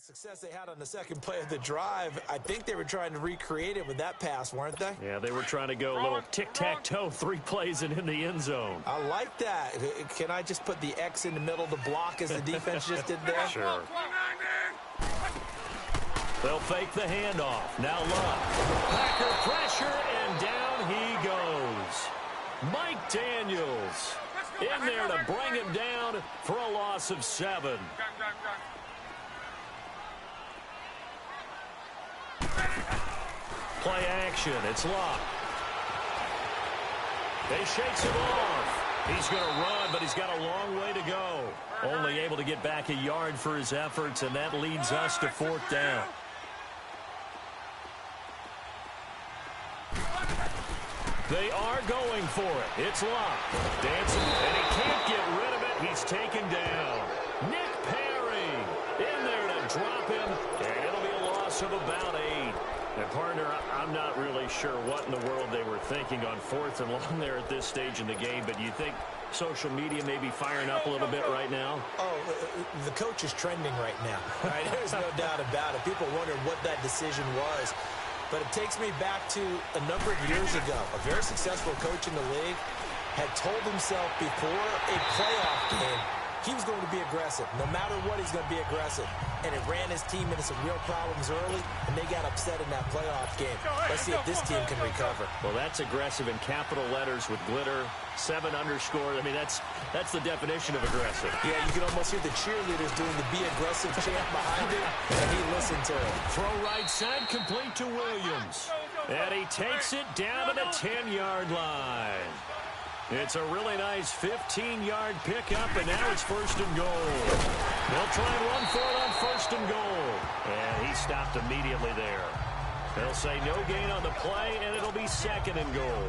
Success they had on the second play of the drive. I think they were trying to recreate it with that pass, weren't they? Yeah, they were trying to go a little tic-tac-toe, 3 plays and in the end zone. I like that. Can I just put the X in the middle to block as the defense just did there? Sure. They'll fake the handoff. Now Love. Packer pressure, and down he goes. Mike Daniels in there to bring him down for a loss of 7. Play action. It's Love. They shakes him off. He's going to run, but he's got a long way to go. Only able to get back a yard for his efforts, and that leads us to 4th down. They are going for it. It's Love. Dancing, and he can't get rid of it. He's taken down. Nick Perry in there to drop him, and it'll be a loss of about 8. And, partner, I'm not really sure what in the world they were thinking on 4th and long there at this stage in the game, but you think social media may be firing up a little bit right now? Oh, the coach is trending right now. Right? There's no doubt about it. People wonder what that decision was. But it takes me back to a number of years ago. A very successful coach in the league had told himself before a playoff game he was going to be aggressive. No matter what, he's going to be aggressive. And it ran his team into some real problems early, and they got upset in that playoff game. Let's see if this team can recover. Well, that's aggressive in capital letters with glitter, 7 underscore. I mean, that's the definition of aggressive. Yeah, you can almost hear the cheerleaders doing the be aggressive chant behind him, and he listened to it. Throw right side, complete to Williams. And he takes it down to the 10-yard line. It's a really nice 15-yard pickup, and now it's 1st and goal. They'll try and run for it on 1st and goal. And he stopped immediately there. They'll say no gain on the play, and it'll be 2nd and goal.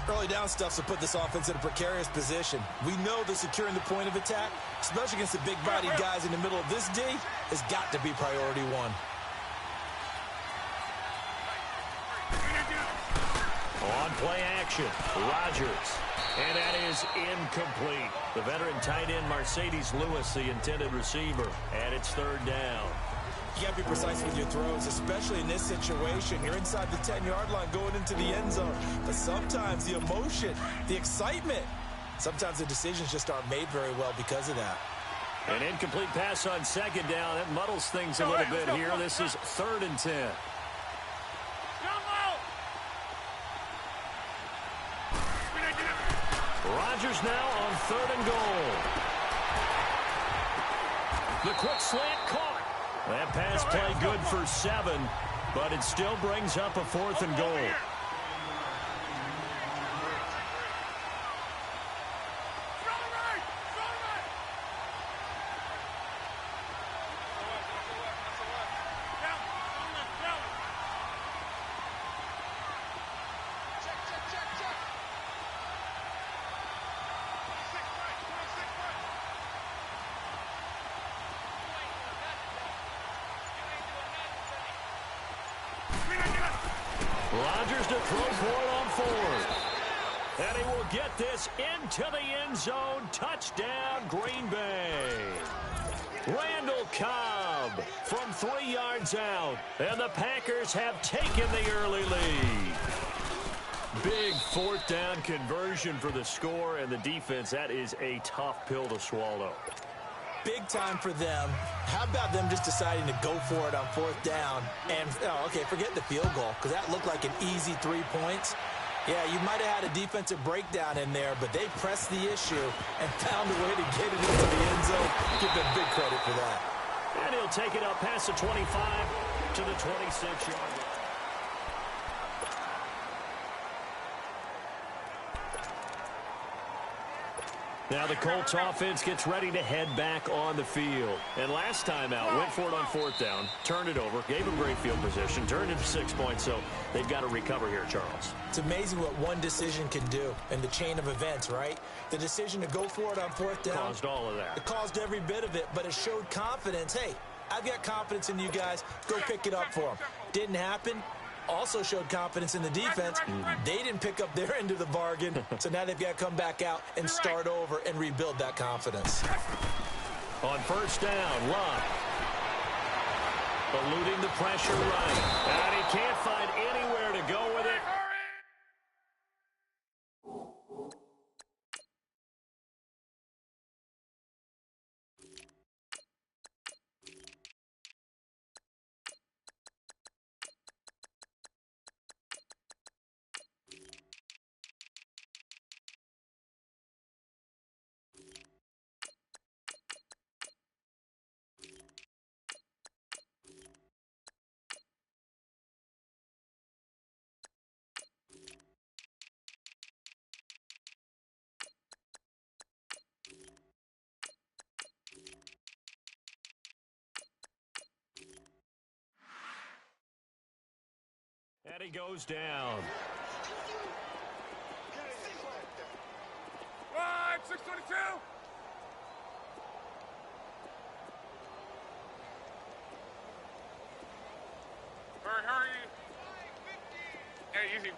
Early down stuff to put this offense in a precarious position. We know that securing the point of attack, especially against the big-bodied guys in the middle of this D, has got to be priority 1. On play action, Rodgers. And that is incomplete. The veteran tight end, Mercedes Lewis, the intended receiver. And it's 3rd down. You got to be precise with your throws, especially in this situation. You're inside the 10-yard line going into the end zone. But sometimes the emotion, the excitement, sometimes the decisions just aren't made very well because of that. An incomplete pass on 2nd down. That muddles things a little bit here. This is 3rd and 10. Rodgers now on 3rd and goal. The quick slant caught. That pass play good for 7, but it still brings up a 4th and goal. Rodgers to throw for it on 4th. And he will get this into the end zone. Touchdown, Green Bay. Randall Cobb from 3 yards out. And the Packers have taken the early lead. Big 4th down conversion for the score, and the defense, that is a tough pill to swallow. Big time for them. How about them just deciding to go for it on 4th down? And, okay, forget the field goal, because that looked like an easy 3 points. Yeah, you might have had a defensive breakdown in there, but they pressed the issue and found a way to get it into the end zone. Give them big credit for that. And he'll take it up past the 25 to the 26-yard line. Now the Colts offense gets ready to head back on the field. And last time out, went for it on 4th down, turned it over, gave them great field position, turned it to 6 points, so they've got to recover here, Charles. It's amazing what one decision can do in the chain of events, right? The decision to go for it on 4th down. Caused all of that. It caused every bit of it, but it showed confidence. Hey, I've got confidence in you guys. Go pick it up for them. Didn't happen. Also showed confidence in the defense. They didn't pick up their end of the bargain, so now they've got to come back out and start over and rebuild that confidence. On first down, Love. Eluding the pressure right. And he can't find anywhere to go with it. And he goes down. 622. Hurry. Hey, easy.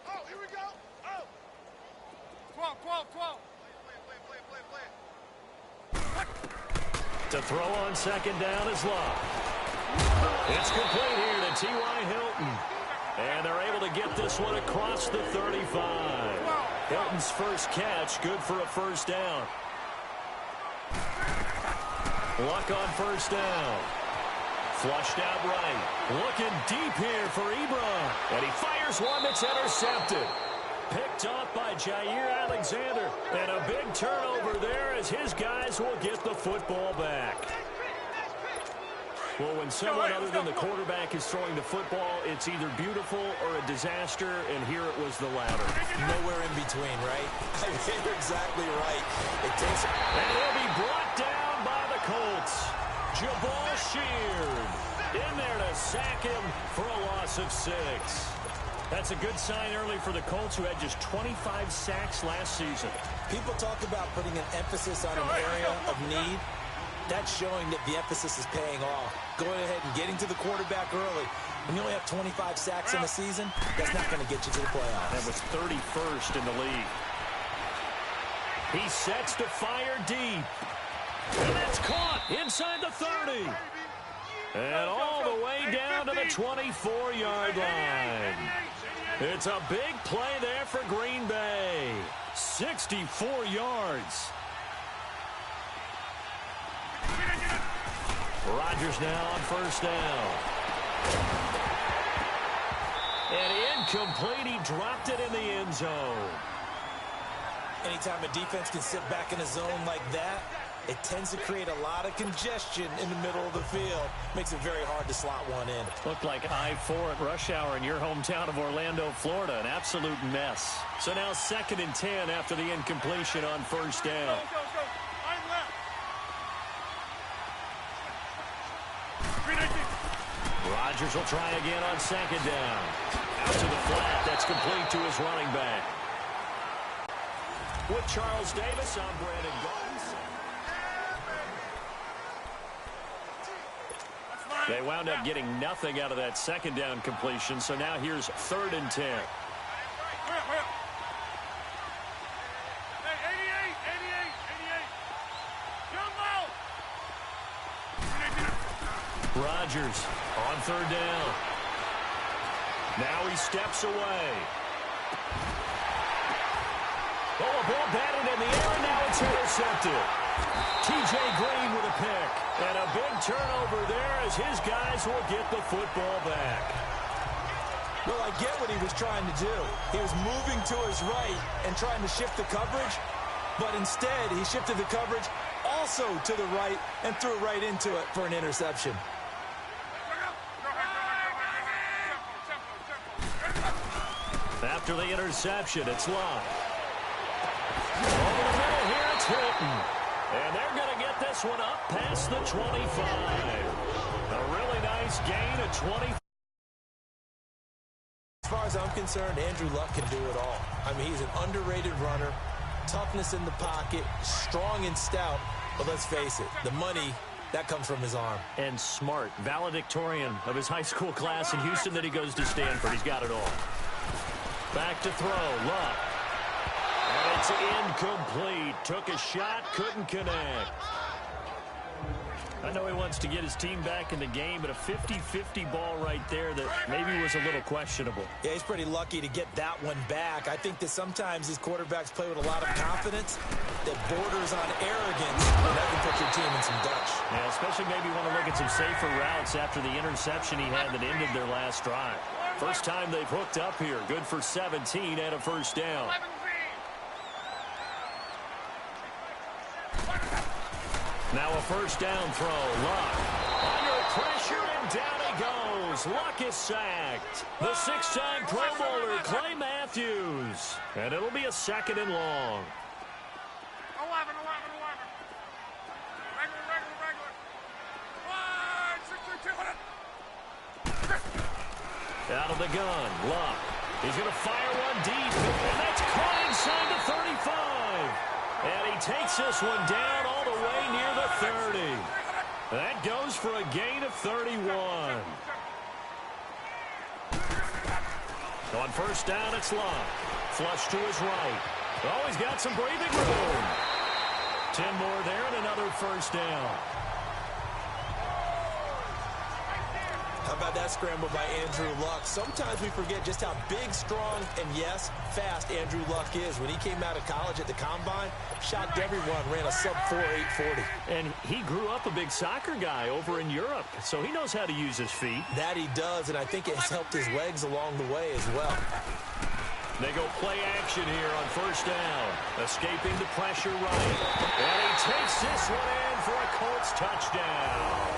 Oh, here we go. Oh. 12. Play. To throw on second down is Love. It's complete here to T.Y. Hilton. And they're able to get this one across the 35. Hilton's first catch, good for a first down. Luck on first down. Flushed out right. Looking deep here for Ebron. And he fires one that's intercepted. Picked off by Jair Alexander. And a big turnover there as his guys will get the football back. Well, when someone other than the quarterback is throwing the football, it's either beautiful or a disaster, and here it was the latter. Nowhere in between, right? I think you're exactly right. It takes... And he'll be brought down by the Colts. Jabal Sheard in there to sack him for a loss of 6. That's a good sign early for the Colts, who had just 25 sacks last season. People talk about putting an emphasis on an area of need. That's showing that the emphasis is paying off. Going ahead and getting to the quarterback early. When you only have 25 sacks in a season, that's not going to get you to the playoffs. That was 31st in the league. He sets to fire deep. And that's caught inside the 30. And all the way down to the 24-yard line. It's a big play there for Green Bay. 64 yards. Rodgers now on first down. And incomplete. He dropped it in the end zone. Anytime a defense can sit back in a zone like that, it tends to create a lot of congestion in the middle of the field. Makes it very hard to slot one in. Looked like I-4 at rush hour in your hometown of Orlando, Florida. An absolute mess. So now 2nd and 10 after the incompletion on first down. Go. I'm left. Rodgers will try again on second down. Out to the flat. That's complete to his running back. With Charles Davis, I'm Brandon Gaudens. They wound up getting nothing out of that second down completion, so now here's 3rd and 10. Rodgers on 3rd down. Now he steps away. Oh, a ball batted in the air, and now it's intercepted. T.J. Green with a pick. And a big turnover there as his guys will get the football back. Well, I get what he was trying to do. He was moving to his right and trying to shift the coverage, but instead he shifted the coverage also to the right and threw right into it for an interception. After the interception, it's Love. Over the middle here, it's Hilton. And they're going to get this one up past the 25. A really nice gain of 20. As far as I'm concerned, Andrew Luck can do it all. I mean, he's an underrated runner, toughness in the pocket, strong and stout. But let's face it, the money, that comes from his arm. And smart, valedictorian of his high school class in Houston, then he goes to Stanford. He's got it all. Back to throw, Luck. And he It's incomplete. Took a shot, couldn't connect. I know he wants to get his team back in the game, but a 50-50 ball right there that maybe was a little questionable. Yeah, he's pretty lucky to get that one back. I think that sometimes these quarterbacks play with a lot of confidence that borders on arrogance, and that can put your team in some dutch. Yeah, especially maybe want to look at some safer routes after the interception he had that ended their last drive. First time they've hooked up here. Good for 17 and a first down. Now a first down throw. Luck under pressure, and down he goes. Luck is sacked. The six-time Pro Bowler, Clay Matthews. And it'll be a second and long. 11. Regular. 1, 6, 2, 200. Out of the gun. Luck. He's going to fire one deep. And that's caught inside the 35. And he takes this one down all the way near the 30. That goes for a gain of 31. On first down, it's Luck. Flush to his right. Oh, he's got some breathing room. 10 more there and another first down. How about that scramble by Andrew Luck? Sometimes we forget just how big, strong, and yes, fast Andrew Luck is. When he came out of college at the Combine, shocked everyone, ran a sub-4 840. And he grew up a big soccer guy over in Europe, so he knows how to use his feet. That he does, and I think it has helped his legs along the way as well. They go play action here on first down. Escaping the pressure right. And he takes this one in for a Colts touchdown.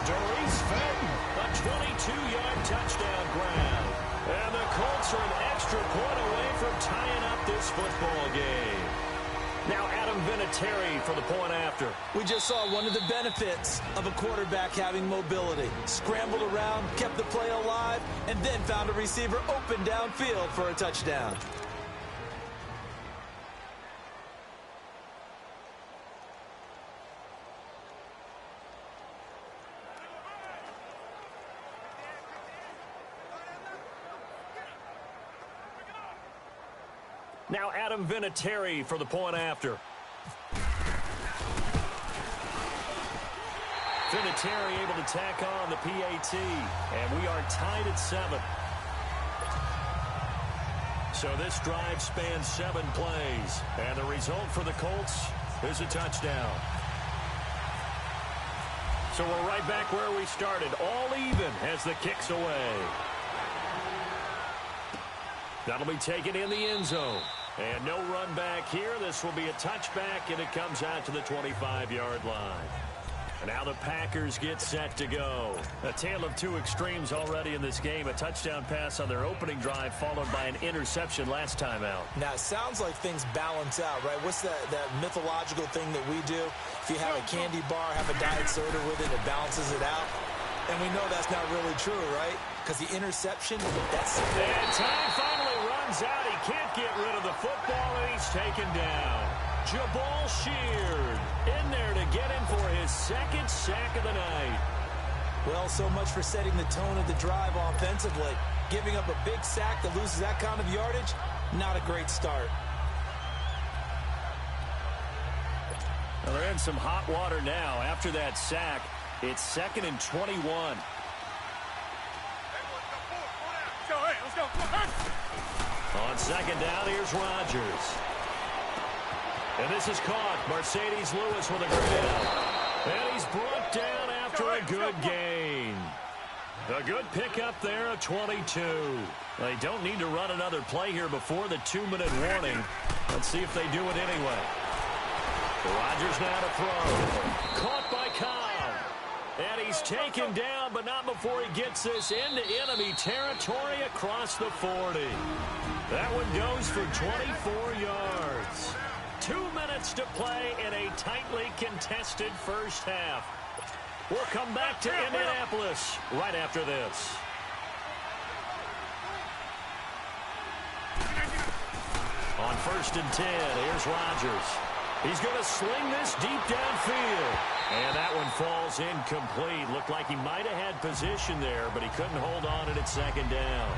Doris Fenton, a 22-yard touchdown grab. And the Colts are an extra point away from tying up this football game. Now Adam Vinatieri for the point after. We just saw one of the benefits of a quarterback having mobility. Scrambled around, kept the play alive, and then found a receiver open downfield for a touchdown. Now Adam Vinatieri for the point after. Vinatieri able to tack on the PAT. And we are tied at 7. So this drive spans 7 plays. And the result for the Colts is a touchdown. So we're right back where we started. All even as the kick's away. That'll be taken in the end zone. And no run back here. This will be a touchback, and it comes out to the 25-yard line. And now the Packers get set to go. A tale of two extremes already in this game. A touchdown pass on their opening drive, followed by an interception last time out. Now, it sounds like things balance out, right? What's that mythological thing that we do? If you have a candy bar, have a diet soda with it, it balances it out. And we know that's not really true, right? Because the interception, that's... And time finally runs out. He can't get rid of the football, and he's taken down. Jabal Sheard in there to get him for his second sack of the night. Well, so much for setting the tone of the drive offensively. Giving up a big sack that loses that kind of yardage, not a great start. Well, they're in some hot water now after that sack. It's 2nd and 21. Let's go. On second down, here's Rodgers. And this is caught. Mercedes Lewis with a grab. And he's brought down after a good gain. A good pickup there of 22. They don't need to run another play here before the 2-minute warning. Let's see if they do it anyway. Rodgers now to throw. Caught by Cobb. And he's taken down, but not before he gets this into enemy territory across the 40. That one goes for 24 yards. 2 minutes to play in a tightly contested first half. We'll come back to Indianapolis right after this. On 1st and 10, here's Rodgers. He's going to sling this deep downfield. And that one falls incomplete. Looked like he might have had position there, but he couldn't hold on at 2nd down.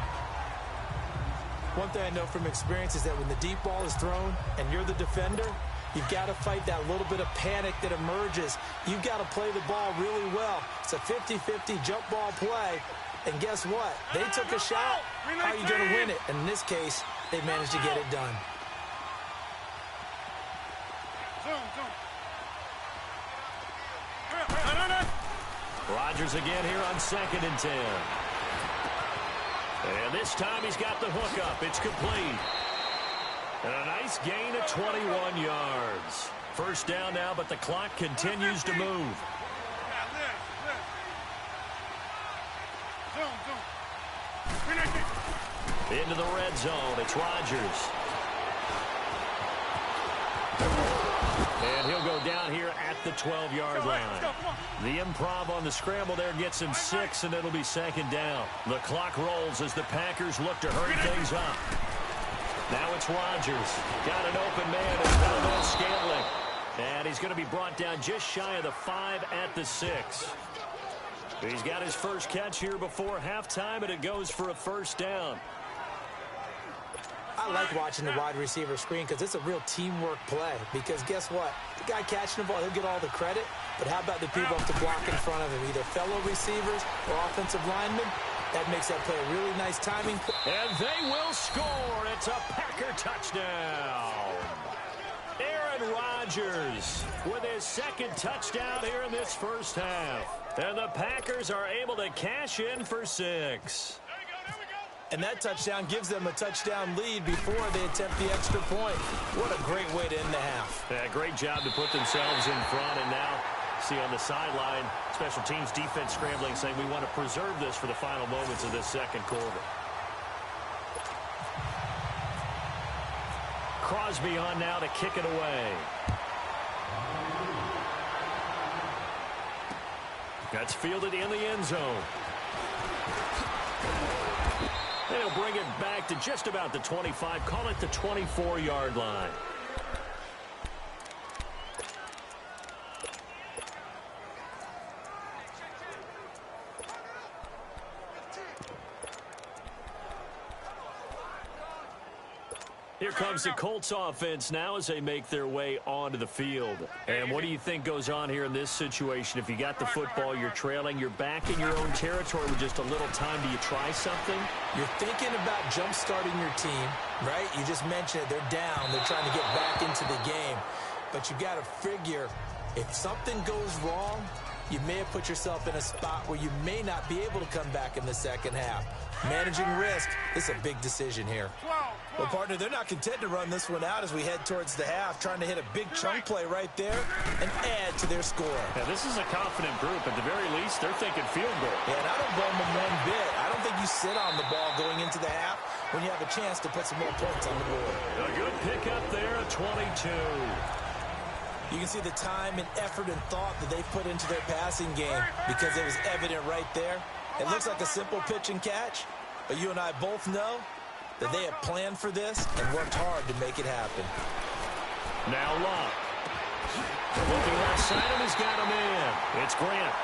One thing I know from experience is that when the deep ball is thrown and you're the defender, you've got to fight that little bit of panic that emerges. You've got to play the ball really well. It's a 50-50 jump ball play. And guess what? They took a shot. How are you going to win it? And in this case, they managed to get it done. Rodgers again here on 2nd and 10. And this time he's got the hook up. It's complete. And a nice gain of 21 yards. First down now, but the clock continues to move. Into the red zone. It's Rodgers. And he'll go down here at the 12-yard line. The improv on the scramble there gets him 6, and it'll be 2nd down. The clock rolls as the Packers look to hurry things up. Now it's Rodgers. Got an open man and found on Scantling. And he's going to be brought down just shy of the 5 at the 6. He's got his first catch here before halftime, and it goes for a first down. I like watching the wide receiver screen because it's a real teamwork play. Because guess what? The guy catching the ball, he'll get all the credit. But how about the people up to block in front of him, either fellow receivers or offensive linemen? That makes that play a really nice timing. And they will score. It's a Packer touchdown. Aaron Rodgers with his 2nd touchdown here in this first half. And the Packers are able to cash in for 6. And that touchdown gives them a touchdown lead before they attempt the extra point. What a great way to end the half. Yeah, great job to put themselves in front. And now, see on the sideline, special teams defense scrambling, saying we want to preserve this for the final moments of this second quarter. Crosby on now to kick it away. That's fielded in the end zone. They'll bring it back to just about the 25. Call it the 24-yard line. Here comes the Colts offense now as they make their way onto the field. And what do you think goes on here in this situation? If you got the football, you're trailing, you're back in your own territory with just a little time. Do you try something? You're thinking about jump-starting your team, right? You just mentioned it. They're down. They're trying to get back into the game. But you've got to figure if something goes wrong, you may have put yourself in a spot where you may not be able to come back in the second half. Managing risk, this is a big decision here. Well, partner, they're not content to run this one out as we head towards the half, trying to hit a big chunk play right there and add to their score. Yeah, this is a confident group. At the very least, they're thinking field goal. Yeah, and I don't blame them one bit. I don't think you sit on the ball going into the half when you have a chance to put some more points on the board. A good pickup there at 22. You can see the time and effort and thought that they put into their passing game because it was evident right there. It looks like a simple pitch and catch, but you and I both know that they have planned for this and worked hard to make it happen. Now Locke. Looking left side, and he's got him in. It's Grant.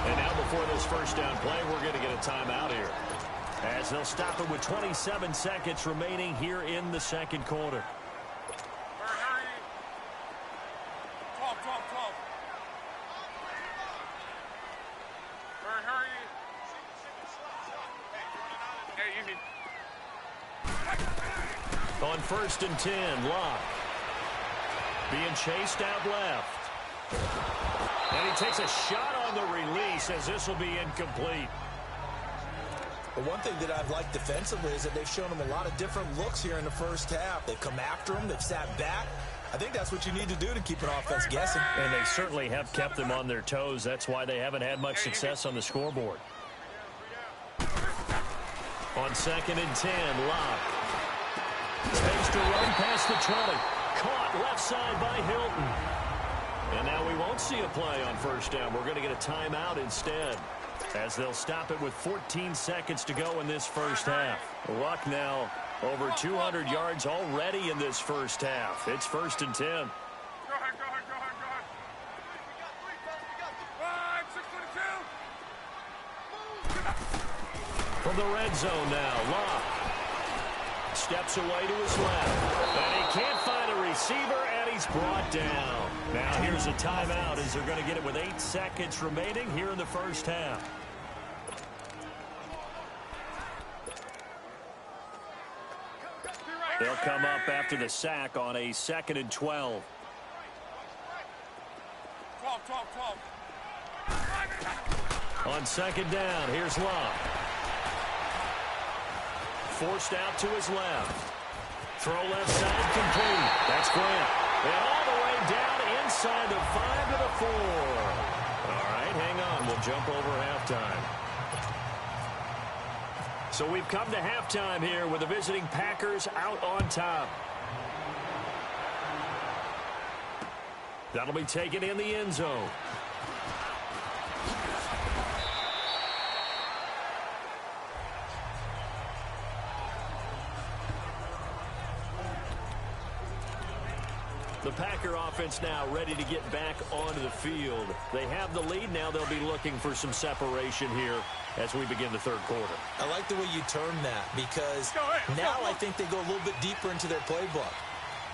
And now before this first down play, we're going to get a timeout here, as they'll stop it with 27 seconds remaining here in the second quarter. On 1st and 10, Locke being chased out left. And he takes a shot on the release as this will be incomplete. But one thing that I've liked defensively is that they've shown him a lot of different looks here in the first half. They've come after him. They've sat back. I think that's what you need to do to keep an offense guessing. And they certainly have kept them on their toes. That's why they haven't had much success on the scoreboard. On 2nd and 10, Locke. Space to run past the 20. Caught left side by Hilton. And now we won't see a play on first down. We're going to get a timeout instead, as they'll stop it with 14 seconds to go in this first half. Luck now over 200 yards already in this first half. It's 1st and 10. Go ahead. From the red zone now, Locke. steps away to his left. And he can't find a receiver, and he's brought down. Now here's a timeout as they're going to get it with 8 seconds remaining here in the first half. They'll come up after the sack on a 2nd and 12. 12. On 2nd down, here's Love. Forced out to his left. Throw left side complete. That's Grant. And all the way down inside the 5 to the 4. All right, hang on. We'll jump over halftime. So we've come to halftime here with the visiting Packers out on top. That'll be taken in the end zone. The Packer offense now ready to get back onto the field. They have the lead. Now they'll be looking for some separation here as we begin the third quarter. I like the way you term that because now I think they go a little bit deeper into their playbook.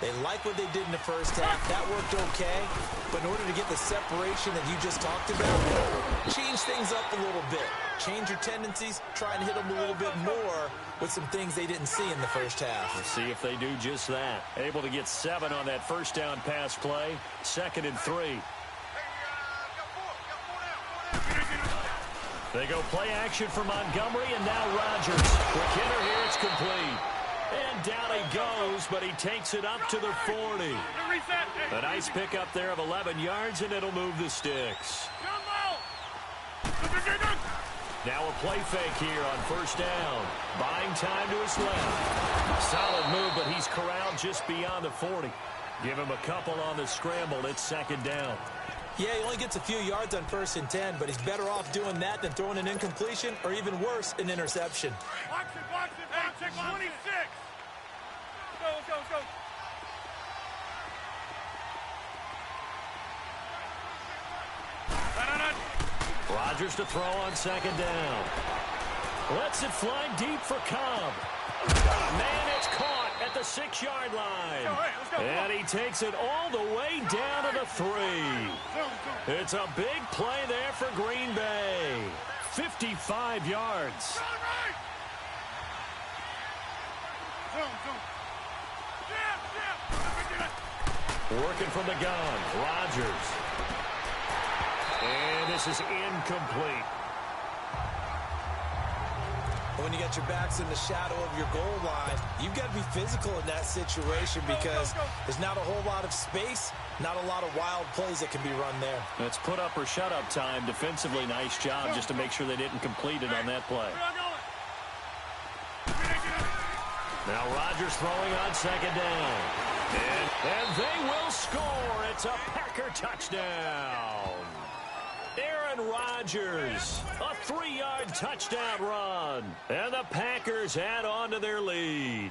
They like what they did in the first half. That worked okay. But in order to get the separation that you just talked about, change things up a little bit. Change your tendencies. Try and hit them a little bit more with some things they didn't see in the first half. We'll see if they do just that. Able to get 7 on that first down pass play. 2nd and 3. They go play action for Montgomery, and now Rodgers. Quick hitter here, it's complete. And down he goes, but he takes it up to the 40. A nice pickup there of 11 yards, and it'll move the sticks. Now a play fake here on first down. Buying time to his left. Solid move, but he's corralled just beyond the 40. Give him a couple on the scramble. It's 2nd down. Yeah, he only gets a few yards on 1st and 10, but he's better off doing that than throwing an incompletion or even worse, an interception. Watch it. 26. Let's go. Rodgers to throw on 2nd down. Lets it fly deep for Cobb. Man, it's caught at the 6-yard line. Let's go. And he takes it all the way down to the 3. It's a big play there for Green Bay. 55 yards. Working from the gun, Rodgers. And this is incomplete. When you got your backs in the shadow of your goal line, you've got to be physical in that situation because there's not a whole lot of space, not a lot of wild plays that can be run there. It's put up or shut up time. Defensively, nice job just to make sure they didn't complete it on that play. Now Rodgers throwing on 2nd down. And they will score. It's a Packer touchdown. Aaron Rodgers, a 3-yard touchdown run. And the Packers add on to their lead.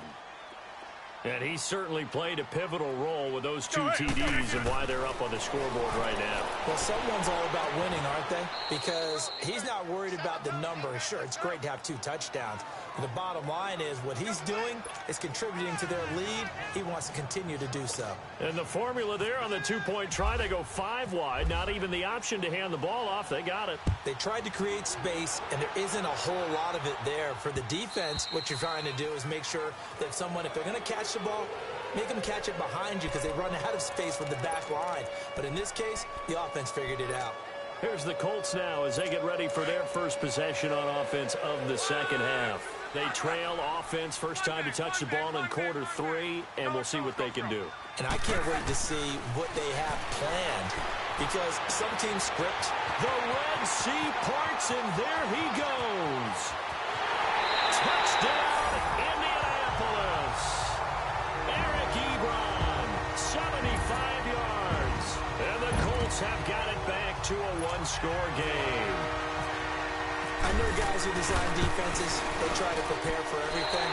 And he certainly played a pivotal role with those 2 TDs and why they're up on the scoreboard right now. Well, someone's all about winning, aren't they? Because he's not worried about the number. Sure, it's great to have 2 touchdowns. But the bottom line is what he's doing is contributing to their lead. He wants to continue to do so. And the formula there on the 2-point try, they go 5 wide. Not even the option to hand the ball off. They got it. They tried to create space, and there isn't a whole lot of it there. For the defense, what you're trying to do is make sure that if they're going to catch the ball, make them catch it behind you because they run out of space with the back line. But in this case, the offense figured it out. Here's the Colts now as they get ready for their first possession on offense of the second half. They trail offense, first time to touch the ball in quarter 3, and we'll see what they can do. And I can't wait to see what they have planned because some teams script. The Red Sea parts, and there he goes. Touchdown, Indianapolis. Eric Ebron, 75 yards. And the Colts have got it back to a 1-score game. I know guys who design defenses, they try to prepare for everything,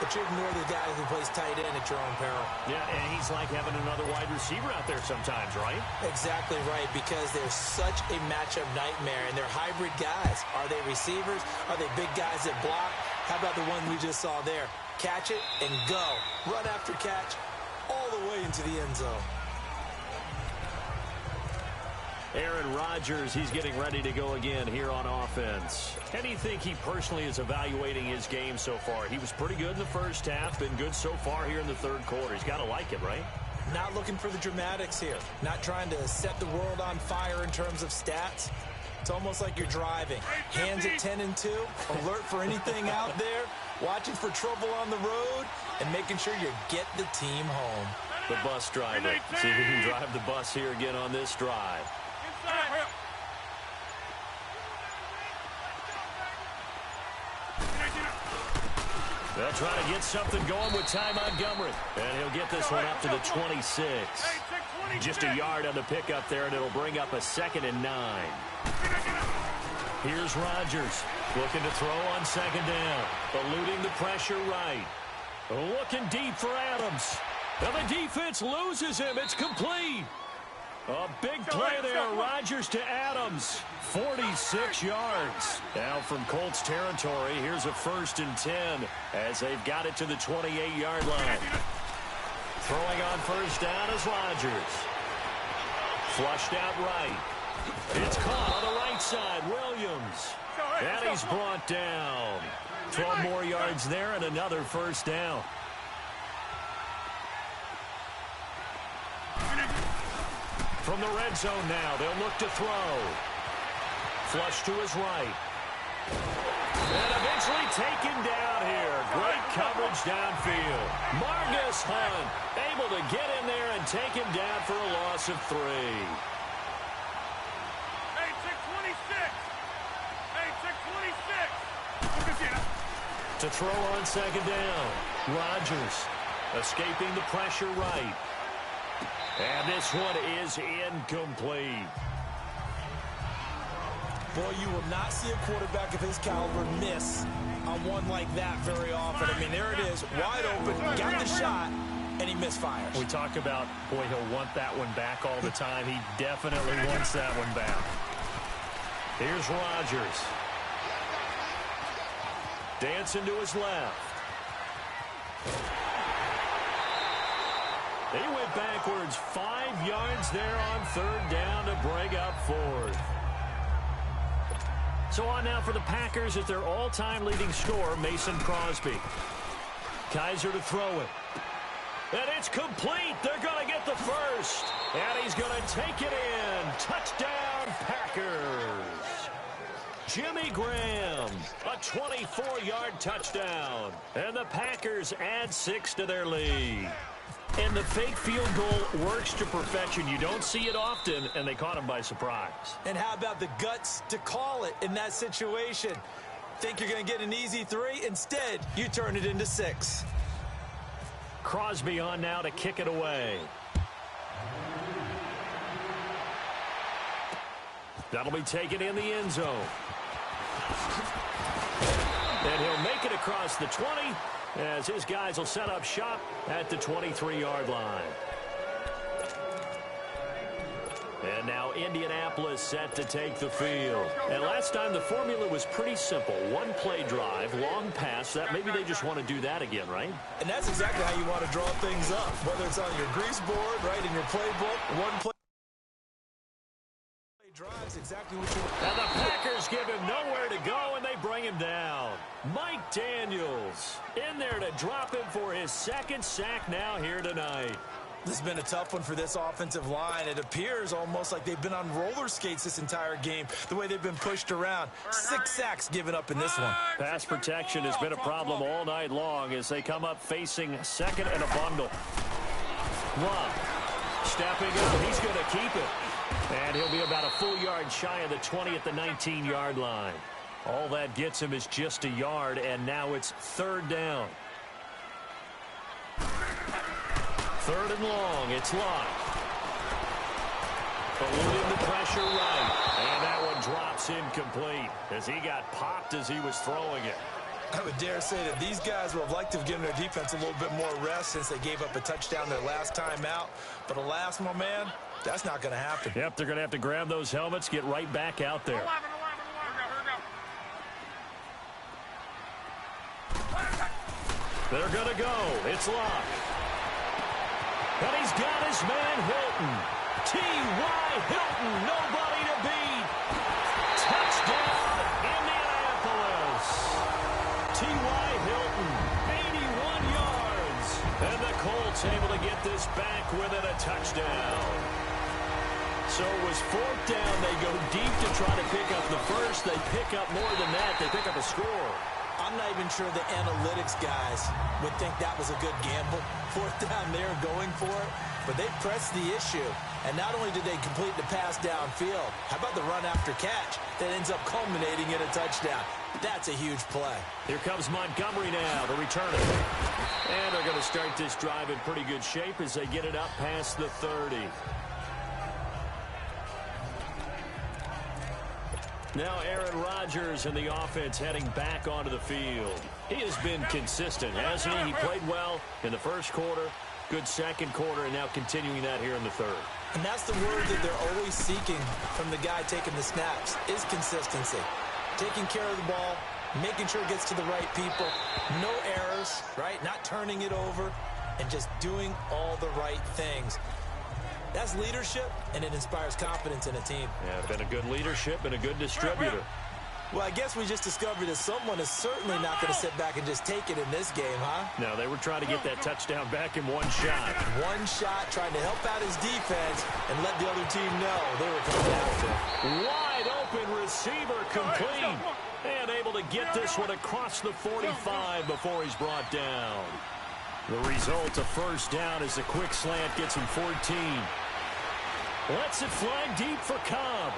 but you ignore the guy who plays tight end at your own peril. Yeah, and he's like having another wide receiver out there sometimes, right? Exactly right, because they're such a matchup nightmare, and they're hybrid guys. Are they receivers? Are they big guys that block? How about the one we just saw there? catch it, and go. Run after catch all the way into the end zone. Aaron Rodgers, he's getting ready to go again here on offense. How do you think he personally is evaluating his game so far? He was pretty good in the first half, been good so far here in the third quarter. He's got to like it, right? Not looking for the dramatics here. Not trying to set the world on fire in terms of stats. It's almost like you're driving. Hands at 10 and 2, alert for anything out there, watching for trouble on the road, and making sure you get the team home. The bus driver. See who can drive the bus here again on this drive. They'll try to get something going with Ty Montgomery. And he'll get this one up to the 26. Just a yard on the pickup there, and it'll bring up a 2nd and 9. Here's Rodgers looking to throw on 2nd down. Eluding the pressure right. Looking deep for Adams. Now the defense loses him. It's complete. A big play there. Rodgers to Adams. 46 yards. Now from Colts territory, here's a 1st and 10 as they've got it to the 28-yard line. Throwing on 1st down is Rodgers. Flushed out right. It's caught on the right side. Williams. And he's brought down. 12 more yards there and another 1st down. From the red zone now, they'll look to throw. Flush to his right. And eventually taken down here. Great coverage downfield. Margus Hunt able to get in there and take him down for a loss of 3. Hey, check 26. Hey, check 26. To throw on 2nd down. Rodgers escaping the pressure right. And this one is incomplete. Boy, you will not see a quarterback of his caliber miss on one like that very often. I mean, there it is, wide open, got the shot, and he misfires. We talk about, boy, he'll want that one back all the time. He definitely wants that one back. Here's Rodgers. Dancing to his left. They went backwards 5 yards there on 3rd down to bring up 4th. So on now for the Packers at their all-time leading scorer, Mason Crosby. Kaiser to throw it. And it's complete. They're going to get the 1st. And he's going to take it in. Touchdown, Packers. Jimmy Graham, a 24-yard touchdown. And the Packers add 6 to their lead. And the fake field goal works to perfection. You don't see it often, and they caught him by surprise. And how about the guts to call it in that situation? Think you're going to get an easy 3? Instead, you turn it into 6. Crosby on now to kick it away. That'll be taken in the end zone. And he'll make it across the 20. As his guys will set up shop at the 23-yard line. And now Indianapolis set to take the field. And last time the formula was pretty simple. One play drive, long pass. That maybe they just want to do that again, right? And that's exactly how you want to draw things up. Whether it's on your grease board, right, in your playbook, one play drives exactly what you want. And the Packers give him nowhere to go, and they bring him down. Mike Daniels in there to drop him for his 2nd sack now here tonight. This has been a tough one for this offensive line. It appears almost like they've been on roller skates this entire game, the way they've been pushed around. 6 sacks given up in this one. Pass protection has been a problem all night long as they come up facing 2nd and a bundle. Love stepping up. He's going to keep it. And he'll be about a full yard shy of the 20 at the 19-yard line. All that gets him is just a yard, and now it's 3rd down. 3rd and long. It's locked. Eluding the pressure right. And that one drops incomplete as he got popped as he was throwing it. I would dare say that these guys would have liked to have given their defense a little bit more rest since they gave up a touchdown their last time out. But alas, my man, that's not going to happen. Yep, they're going to have to grab those helmets, get right back out there. They're going to go. It's Locke. And he's got his man Hilton. T.Y. Hilton, nobody to beat. Touchdown, Indianapolis. T.Y. Hilton, 81 yards. And the Colts able to get this back within a touchdown. So it was fourth down. They go deep to try to pick up the first. They pick up more than that. They pick up a score. I'm not even sure the analytics guys would think that was a good gamble. Fourth down there going for it. But they pressed the issue. And not only did they complete the pass downfield, how about the run after catch that ends up culminating in a touchdown? That's a huge play. Here comes Montgomery now to return it. And they're going to start this drive in pretty good shape as they get it up past the 30. Now Aaron Rodgers and the offense heading back onto the field. He has been consistent, hasn't he? He played well in the first quarter, good second quarter, and now continuing that here in the third. And that's the word that they're always seeking from the guy taking the snaps, is consistency. Taking care of the ball, making sure it gets to the right people, no errors, right? Not turning it over, and just doing all the right things. That's leadership, and it inspires confidence in a team. Yeah, been a good leadership and a good distributor. Well, I guess we just discovered that someone is certainly not going to sit back and just take it in this game, huh? No, they were trying to get that touchdown back in one shot. One shot, trying to help out his defense and let the other team know they were coming after him. Wide open receiver complete. And able to get this one across the 45 before he's brought down. The result, a first down as the quick slant gets him 14. Lets it fly deep for Cobb.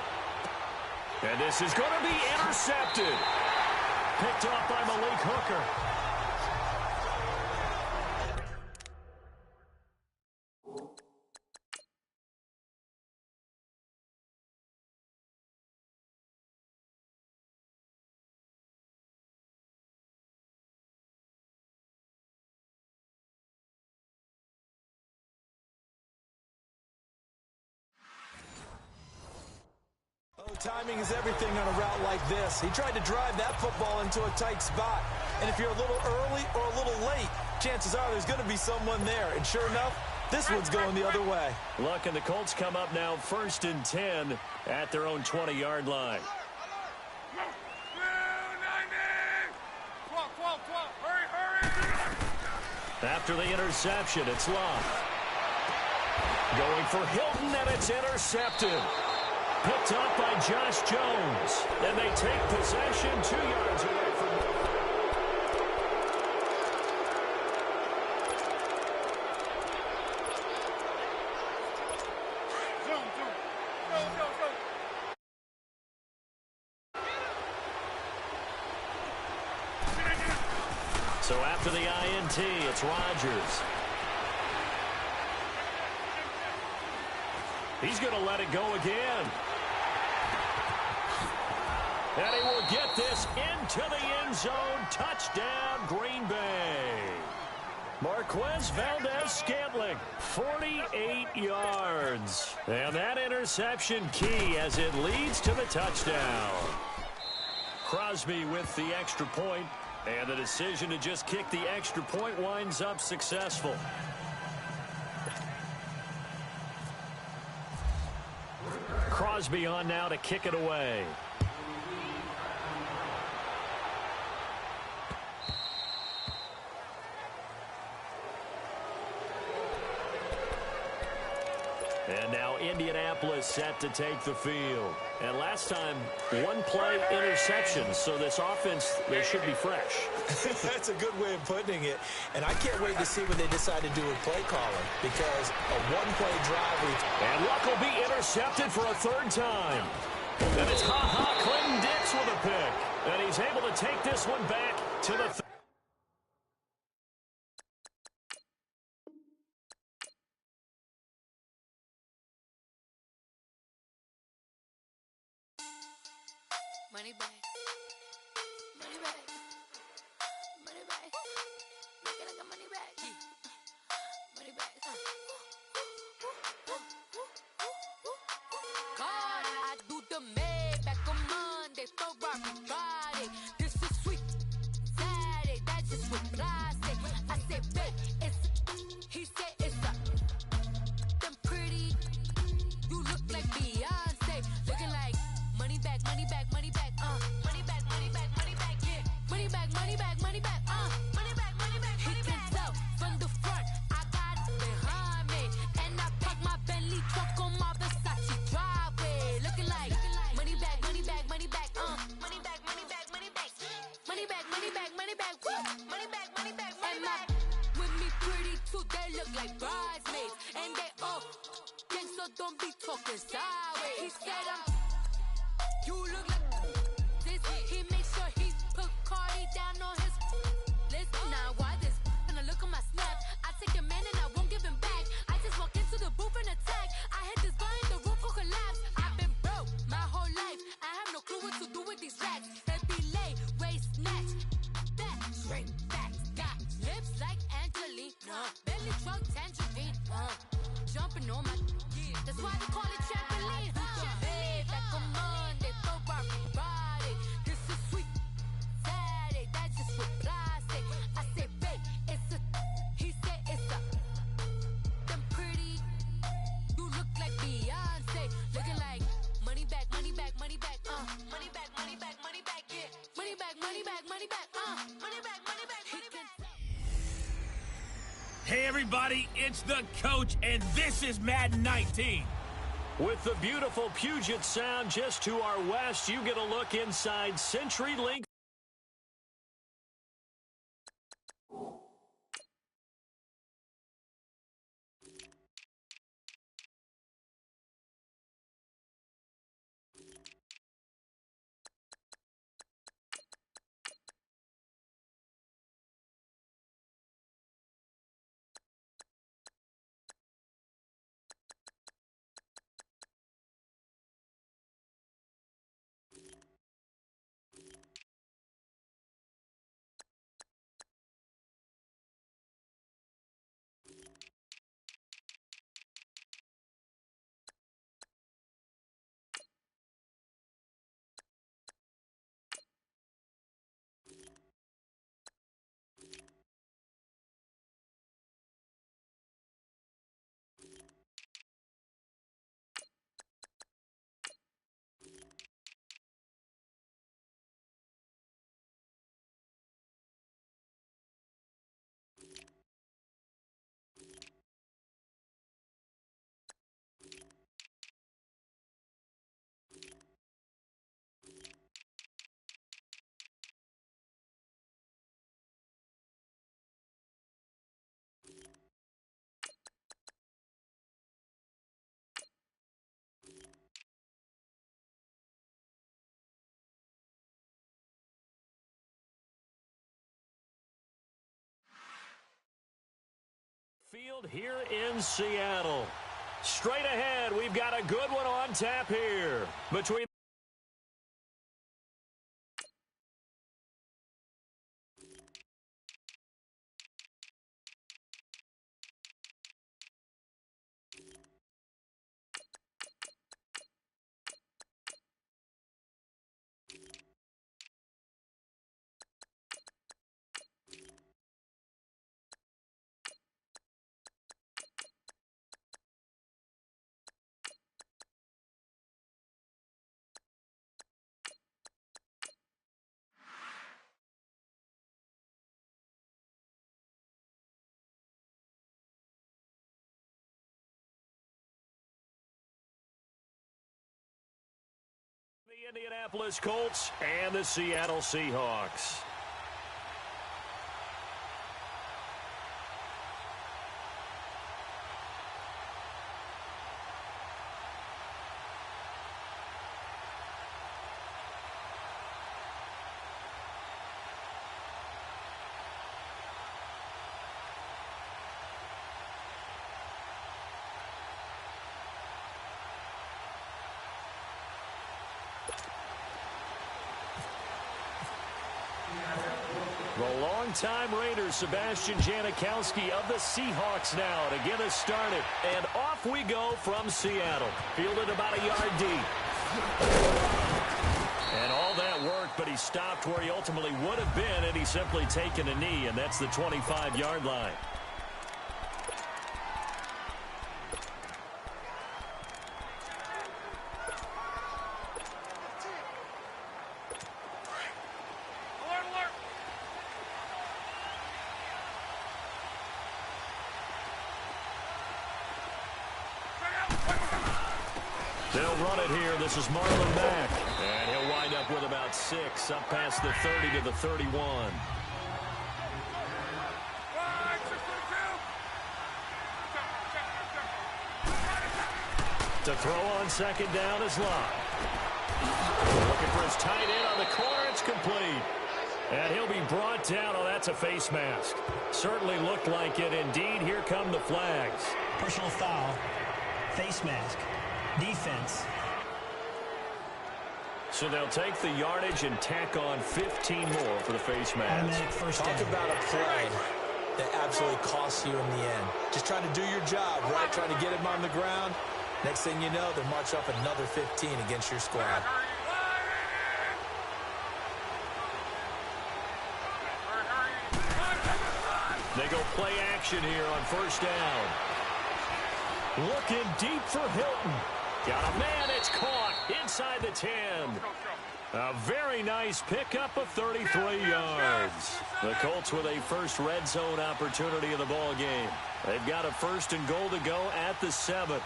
And this is going to be intercepted. Picked off by Malik Hooker. Timing is everything on a route like this. He tried to drive that football into a tight spot. And if you're a little early or a little late, chances are there's going to be someone there. And sure enough, this one's going the other way. Look, and the Colts come up now 1st and 10 at their own 20-yard line. After the interception, it's Locke. Going for Hilton, and it's intercepted. Picked up by Josh Jones. And they take possession 2 yards away from him. So after the INT, it's Rodgers. He's going to let it go again. And he will get this into the end zone. Touchdown, Green Bay. Marquez Valdez-Scantling, 48 yards. And that interception key as it leads to the touchdown. Crosby with the extra point, and the decision to just kick the extra point winds up successful. Crosby on now to kick it away. And now Indianapolis set to take the field. And last time, one play interception. So this offense, they should be fresh. That's a good way of putting it. And I can't wait to see what they decide to do with play calling. Because a one-play drive. And Luck will be intercepted for a third time. And it's Clinton Dix with a pick. And he's able to take this one back to the Money back. Money back. Money back. Make it like a money back. Money back. God, I do the Maybach on Monday, Ferrari Friday. This is sweet Saturday, that's just with classic. I two, they look like bridesmaids. And they all think so, don't be talking sideways. He said you look like this. He makes sure he put Cardi down on his list. Now why this? When I look at my snap, I take a man and I won't give him back. I just walk into the booth and attack. I hit this guy in the roof will collapse. I've been broke my whole life. I have no clue what to do with these racks. Heavy lay, waist snatch, back, straight back. Got lips like Angelina, belly truck tangerine. Jumping on my, that's why they call it trampoline. Babe, like a Monday, throw Barbie body. This is sweet Saturday, that's just with plastic. I say, babe, it's a, he said it's a, them pretty, you look like Beyonce. Looking like money back, money back, money back, money back, money back, money back, yeah. Money back, money back, money back, money back, money back, money back. Hey, everybody, it's the coach, and this is Madden 19. With the beautiful Puget Sound just to our west, you get a look inside CenturyLink. Field here in Seattle. Straight ahead, we've got a good one on tap here. Between the Indianapolis Colts and the Seattle Seahawks. The longtime Raider, Sebastian Janikowski of the Seahawks now to get us started. And off we go from Seattle. Fielded about a yard deep. And all that worked, but he stopped where he ultimately would have been, and he's simply taken a knee, and that's the 25-yard line. They'll run it here. This is Marlon Mack. And he'll wind up with about 6, up past the 30 to the 31. To throw on second down is Locke. Looking for his tight end on the corner. It's complete. And he'll be brought down. Oh, that's a face mask. Certainly looked like it. Indeed, here come the flags. Personal foul, face mask, defense. So they'll take the yardage and tack on 15 more for the face mask. Automatic first down. Talk about a play that absolutely costs you in the end. Just trying to do your job, right? Trying to get him on the ground. Next thing you know, they march up another 15 against your squad. They go play action here on first down. Looking deep for Hilton. Got a man, it's caught inside the 10. A very nice pickup of 33 yards. The Colts with a first red zone opportunity in the ball game. They've got a first and goal to go at the 7.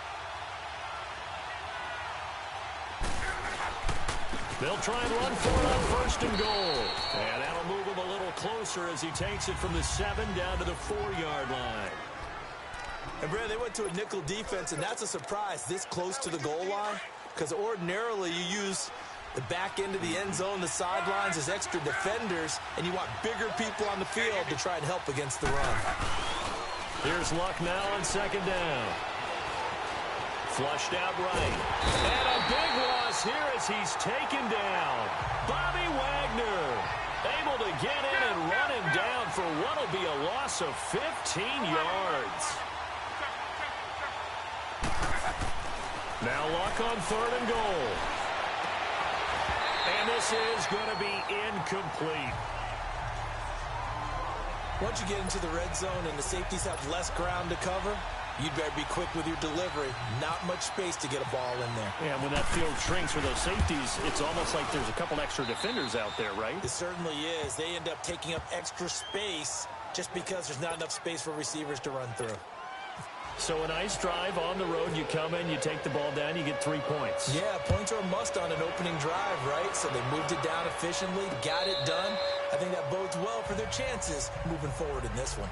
They'll try and run for it on first and goal. And that'll move him a little closer as he takes it from the 7 down to the 4-yard line. And, Brad, they went to a nickel defense, and that's a surprise this close to the goal line, because ordinarily you use the back end of the end zone, the sidelines as extra defenders, and you want bigger people on the field to try and help against the run. Here's Luck now on second down. Flushed out right. And a big loss here as he's taken down. Bobby Wagner able to get in and run him down for what will be a loss of 15 yards. Now Luck on third and goal. And this is going to be incomplete. Once you get into the red zone and the safeties have less ground to cover, you'd better be quick with your delivery. Not much space to get a ball in there. Yeah, when that field shrinks for those safeties, it's almost like there's a couple extra defenders out there, right? It certainly is. They end up taking up extra space just because there's not enough space for receivers to run through. So a nice drive on the road. You come in, you take the ball down, you get 3 points. Yeah, points are a must on an opening drive, right? So they moved it down efficiently, got it done. I think that bodes well for their chances moving forward in this one.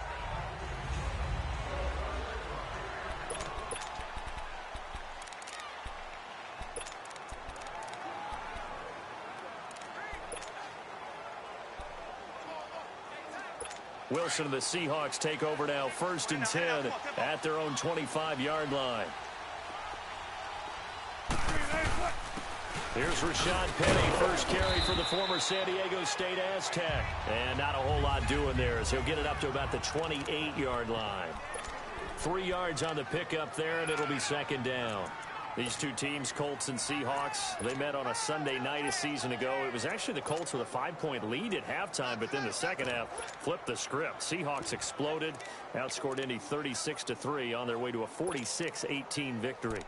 Wilson and the Seahawks take over now, first and 10 at their own 25-yard line. Here's Rashad Penny, first carry for the former San Diego State Aztec. And not a whole lot doing there as he'll get it up to about the 28-yard line. 3 yards on the pickup there, and it'll be second down. These two teams, Colts and Seahawks, they met on a Sunday night a season ago. It was actually the Colts with a 5-point lead at halftime, but then the second half flipped the script. Seahawks exploded, outscored Indy 36-3 on their way to a 46-18 victory.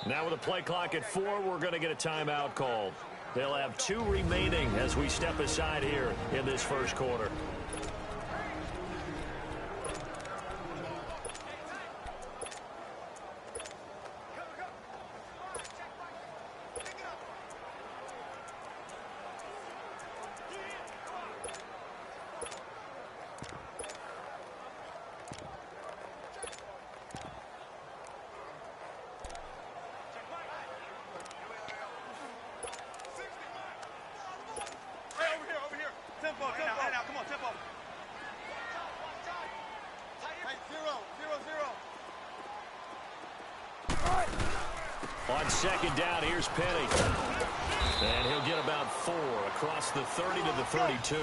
Now with a play clock at 4, we're going to get a timeout called. They'll have 2 remaining as we step aside here in this first quarter. On second down, here's Penny. And he'll get about 4 across the 30 to the 32.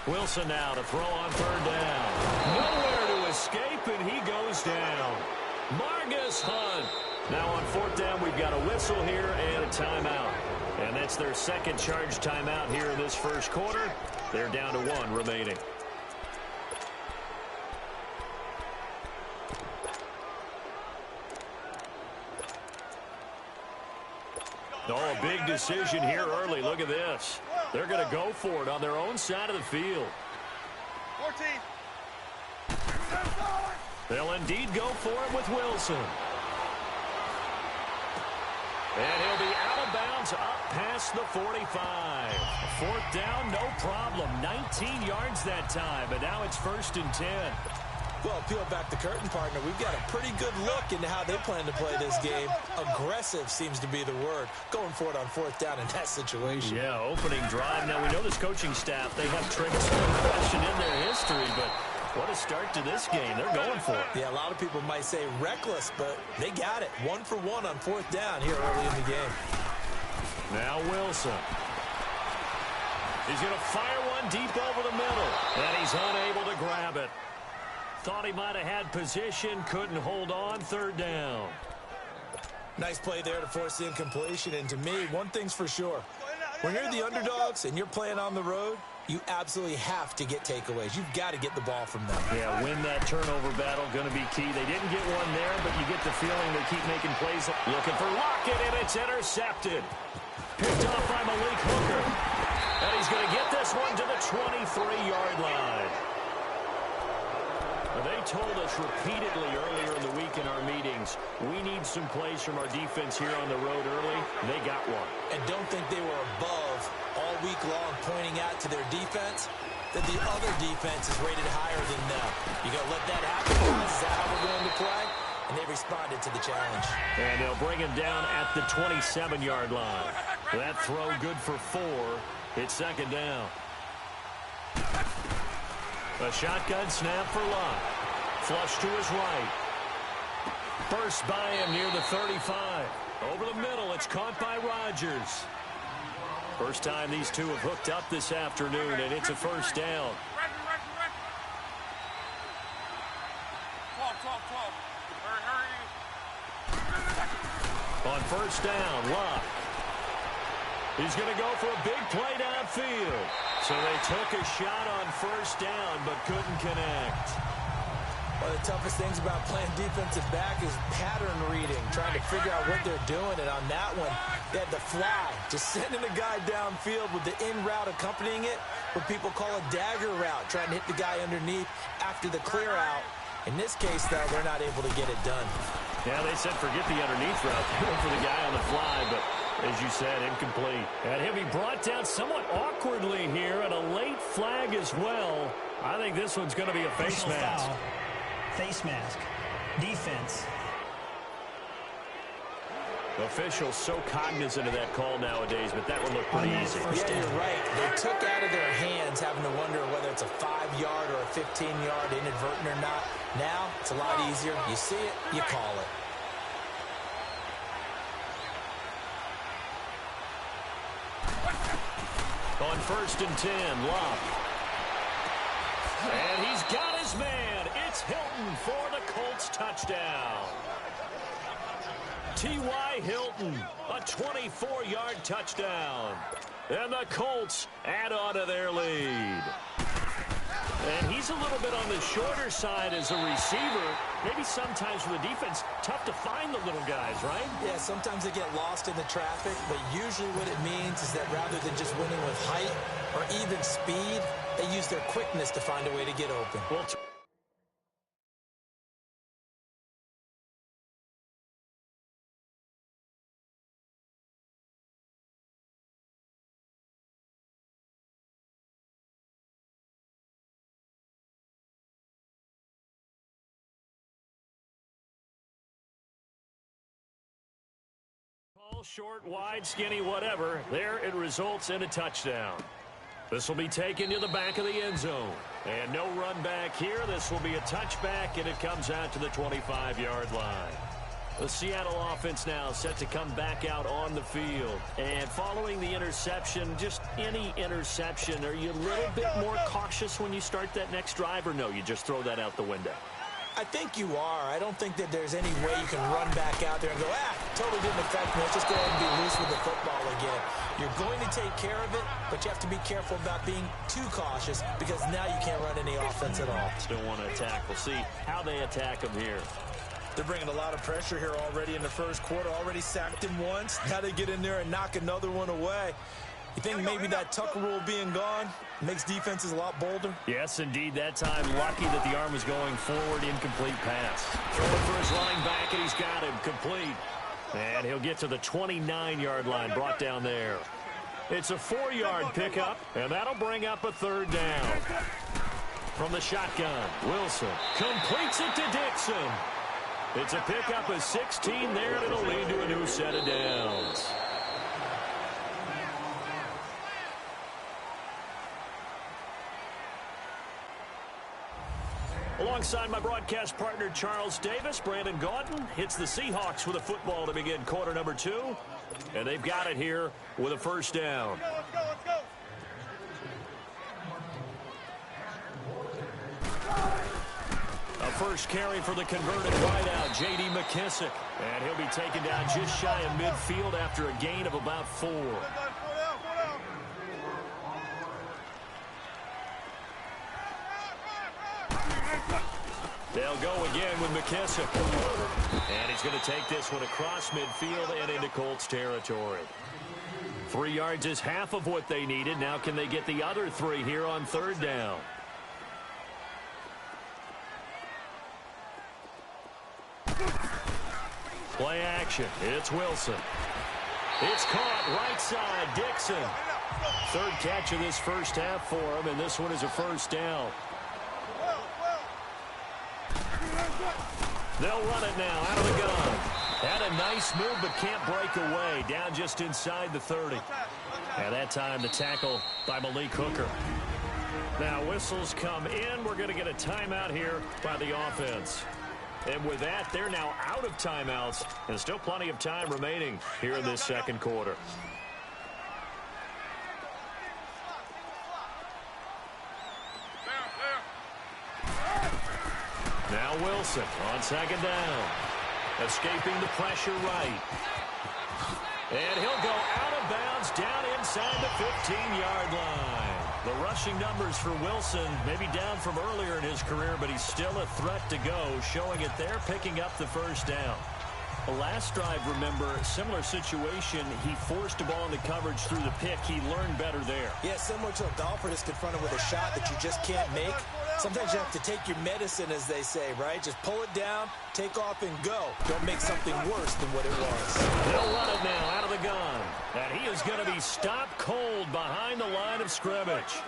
Wilson now to throw on third down. Nowhere to escape, and he goes down. Margus Hunt. Now on fourth down, we've got a whistle here and a timeout. And that's their second charge timeout here in this first quarter. They're down to 1 remaining. Oh, big decision here early. Look at this. They're going to go for it on their own side of the field. 14. They'll indeed go for it with Wilson. And he'll be out of bounds up past the 45. Fourth down, no problem. 19 yards that time, but now it's 1st and 10. Well, peel back the curtain, partner. We've got a pretty good look into how they plan to play this game. Aggressive seems to be the word. Going for it on 4th down in that situation. Yeah, opening drive. Now, we know this coaching staff, they have tricks and fashion in their history, but what a start to this game. They're going for it. Yeah, a lot of people might say reckless, but they got it. 1 for 1 on 4th down here early in the game. Now Wilson. He's going to fire one deep over the middle, and he's unable to grab it. Thought he might have had position, couldn't hold on. 3rd down. Nice play there to force the incompletion, and to me, one thing's for sure. When you're the underdogs and you're playing on the road, you absolutely have to get takeaways. You've got to get the ball from them. Yeah, win that turnover battle, going to be key. They didn't get one there, but you get the feeling they keep making plays. Looking for Lockett, and it's intercepted. Picked off by Malik Hooker. And he's going to get this one to the 23-yard line. They told us repeatedly earlier in the week in our meetings, we need some plays from our defense here on the road early. They got one. And don't think they were above all week long pointing out to their defense that the other defense is rated higher than them. You got to let that happen, guys. Is that how we're going to play? And they responded to the challenge. And they'll bring him down at the 27-yard line. That throw good for 4. It's 2nd down. A shotgun snap for Locke. Flush to his right. Burst by him near the 35. Over the middle, it's caught by Rodgers. First time these two have hooked up this afternoon, and it's a 1st down. 12. Hurry. On 1st down, Locke. He's going to go for a big play downfield. So they took a shot on 1st down, but couldn't connect. One of the toughest things about playing defensive back is pattern reading, trying to figure out what they're doing. And on that one, they had the fly, just sending a guy downfield with the in route accompanying it, what people call a dagger route, trying to hit the guy underneath after the clear out. In this case, though, they're not able to get it done. Yeah, they said forget the underneath route. They went for the guy on the fly, but as you said, incomplete. And he'll be brought down somewhat awkwardly here, and a late flag as well. I think this one's going to be a face mask. Foul. Face mask. Defense. Officials so cognizant of that call nowadays, but that one looked pretty easy. Yeah, you're right. They took out of their hands having to wonder whether it's a 5-yard or a 15-yard inadvertent or not. Now, it's a lot easier. You see it, you call it. On 1st and 10, Locke. And he's got his man. It's Hilton for the Colts touchdown. T.Y. Hilton, a 24-yard touchdown. And the Colts add on to their lead. And he's a little bit on the shorter side as a receiver. Maybe sometimes for the defense, tough to find the little guys, right? Yeah, sometimes they get lost in the traffic, but usually what it means is that rather than just winning with height or even speed, they use their quickness to find a way to get open. Well, short, wide, skinny, whatever. There it results in a touchdown. This will be taken to the back of the end zone. And no run back here. This will be a touchback, and it comes out to the 25-yard line. The Seattle offense now set to come back out on the field. And following the interception, just any interception, are you a little bit more cautious when you start that next drive, or no, you just throw that out the window? I think you are. I don't think that there's any way you can run back out there and go, totally didn't affect me. Let's just go ahead and be loose with the football again. You're going to take care of it, but you have to be careful about being too cautious because now you can't run any offense at all. Still want to attack. We'll see how they attack them here. They're bringing a lot of pressure here already in the first quarter. Already sacked him once. Now they get in there and knock another one away. You think maybe that Tucker rule being gone makes defenses a lot bolder? Yes, indeed. That time, lucky that the arm was going forward. Incomplete pass. Throwing for his running back, and he's got him complete. And he'll get to the 29-yard line, brought down there. It's a 4-yard pickup, and that'll bring up a third down. From the shotgun, Wilson completes it to Dixon. It's a pickup of 16 there, and it'll lead to a new set of downs. Alongside my broadcast partner, Charles Davis, Brandon Gaudin hits the Seahawks with a football to begin quarter number 2. And they've got it here with a first down. Let's go. A first carry for the converted wideout, J.D. McKissick. And he'll be taken down just shy of midfield after a gain of about 4. They'll go again with McKissick. And he's going to take this one across midfield and into Colts territory. 3 yards is half of what they needed. Now can they get the other 3 here on third down? Play action. It's Wilson. It's caught right side. Dixon. Third catch of this first half for him, and this one is a first down. They'll run it now out of the gun. Had a nice move but can't break away. Down just inside the 30. And that time the tackle by Malik Hooker. Now whistles come in. We're going to get a timeout here by the offense. And with that, they're now out of timeouts. And still plenty of time remaining here in this second quarter. Now Wilson on second down. Escaping the pressure right. And he'll go out of bounds down inside the 15-yard line. The rushing numbers for Wilson maybe down from earlier in his career, but he's still a threat to go, showing it there, picking up the first down. The last drive, remember, similar situation. He forced a ball into coverage through the pick. He learned better there. Yeah, similar to a golfer that's confronted with a shot that you just can't make. Sometimes you have to take your medicine, as they say, right? Just pull it down, take off, and go. Don't make something worse than what it was. They'll run it now out of the gun. And he is going to be stopped cold behind the line of scrimmage.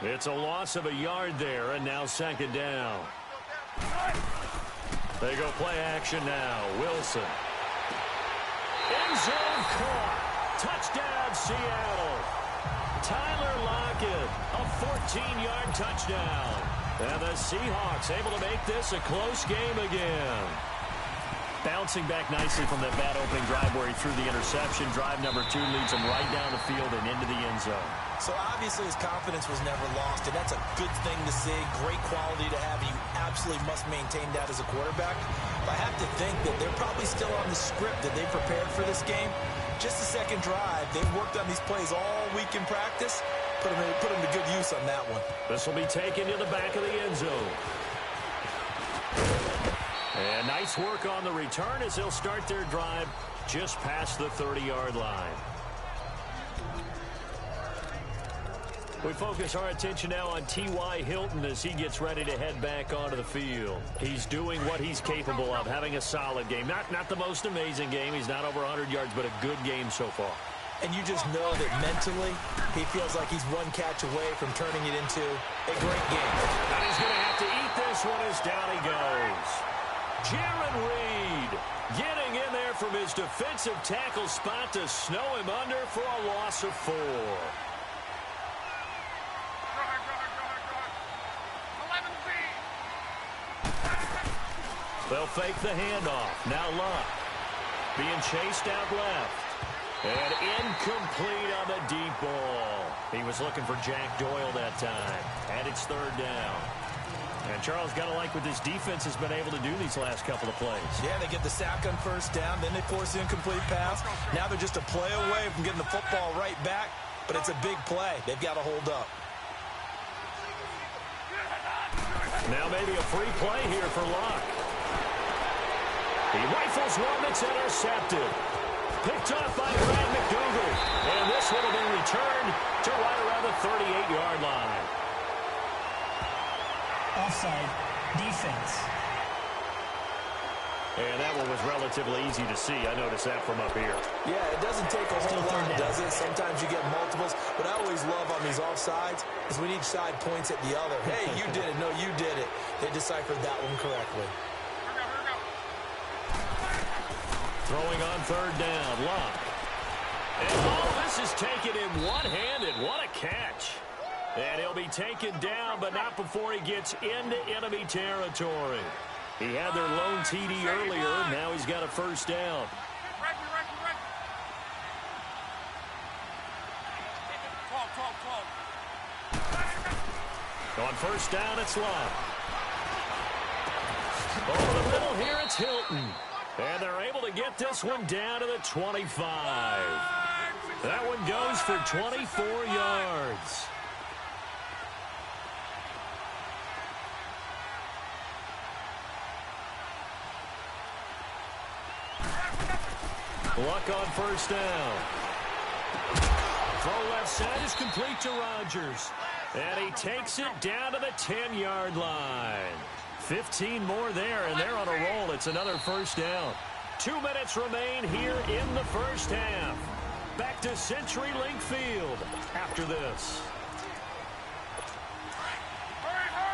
It's a loss of a yard there, and now second down. They go play action now. Wilson. End zone caught. Touchdown, Seattle. Tyler Lockett, a 14-yard touchdown. And the Seahawks able to make this a close game again. Bouncing back nicely from that bad opening drive where he threw the interception. Drive number 2 leads him right down the field and into the end zone. So obviously his confidence was never lost, and that's a good thing to see. Great quality to have. You absolutely must maintain that as a quarterback. But I have to think that they're probably still on the script that they prepared for this game. Just the second drive. They've worked on these plays all week in practice. Put them to good use on that one. This will be taken to the back of the end zone. And nice work on the return as they'll start their drive just past the 30-yard line. We focus our attention now on T.Y. Hilton as he gets ready to head back onto the field. He's doing what he's capable of, having a solid game. Not the most amazing game. He's not over 100 yards, but a good game so far. And you just know that mentally he feels like he's one catch away from turning it into a great game. And he's going to have to eat this one as down he goes. Jaron Reed getting in there from his defensive tackle spot to snow him under for a loss of 4. They'll fake the handoff. Now Luck being chased out left. And incomplete on the deep ball. He was looking for Jack Doyle that time. And it's third down. And Charles, got to like what this defense has been able to do these last couple of plays. Yeah, they get the sack on first down. Then they force the incomplete pass. Now they're just a play away from getting the football right back. But it's a big play. They've got to hold up. Now maybe a free play here for Luck. He rifles one that's intercepted. Picked off by Brad McDougal. And this one will be returned 38-yard line. Offside. Defense. And that one was relatively easy to see. I noticed that from up here. Yeah, it doesn't take a whole lot, does it? Sometimes you get multiples. What I always love on these offsides is when each side points at the other. Hey, you did it. No, you did it. They deciphered that one correctly. Throwing on third down. Luck. And this is taken in one-handed. What a catch. And he'll be taken down, but not before he gets into enemy territory. He had their lone TD earlier. Now he's got a first down. On first down, it's Love. Over the middle here, it's Hilton. And they're able to get this one down to the 25. That one goes for 24 yards. Luck on first down. Throw left side is complete to Rodgers. And he takes it down to the 10-yard line. 15 more there, and they're on a roll. It's another first down. 2 minutes remain here in the first half. Back to CenturyLink Field after this.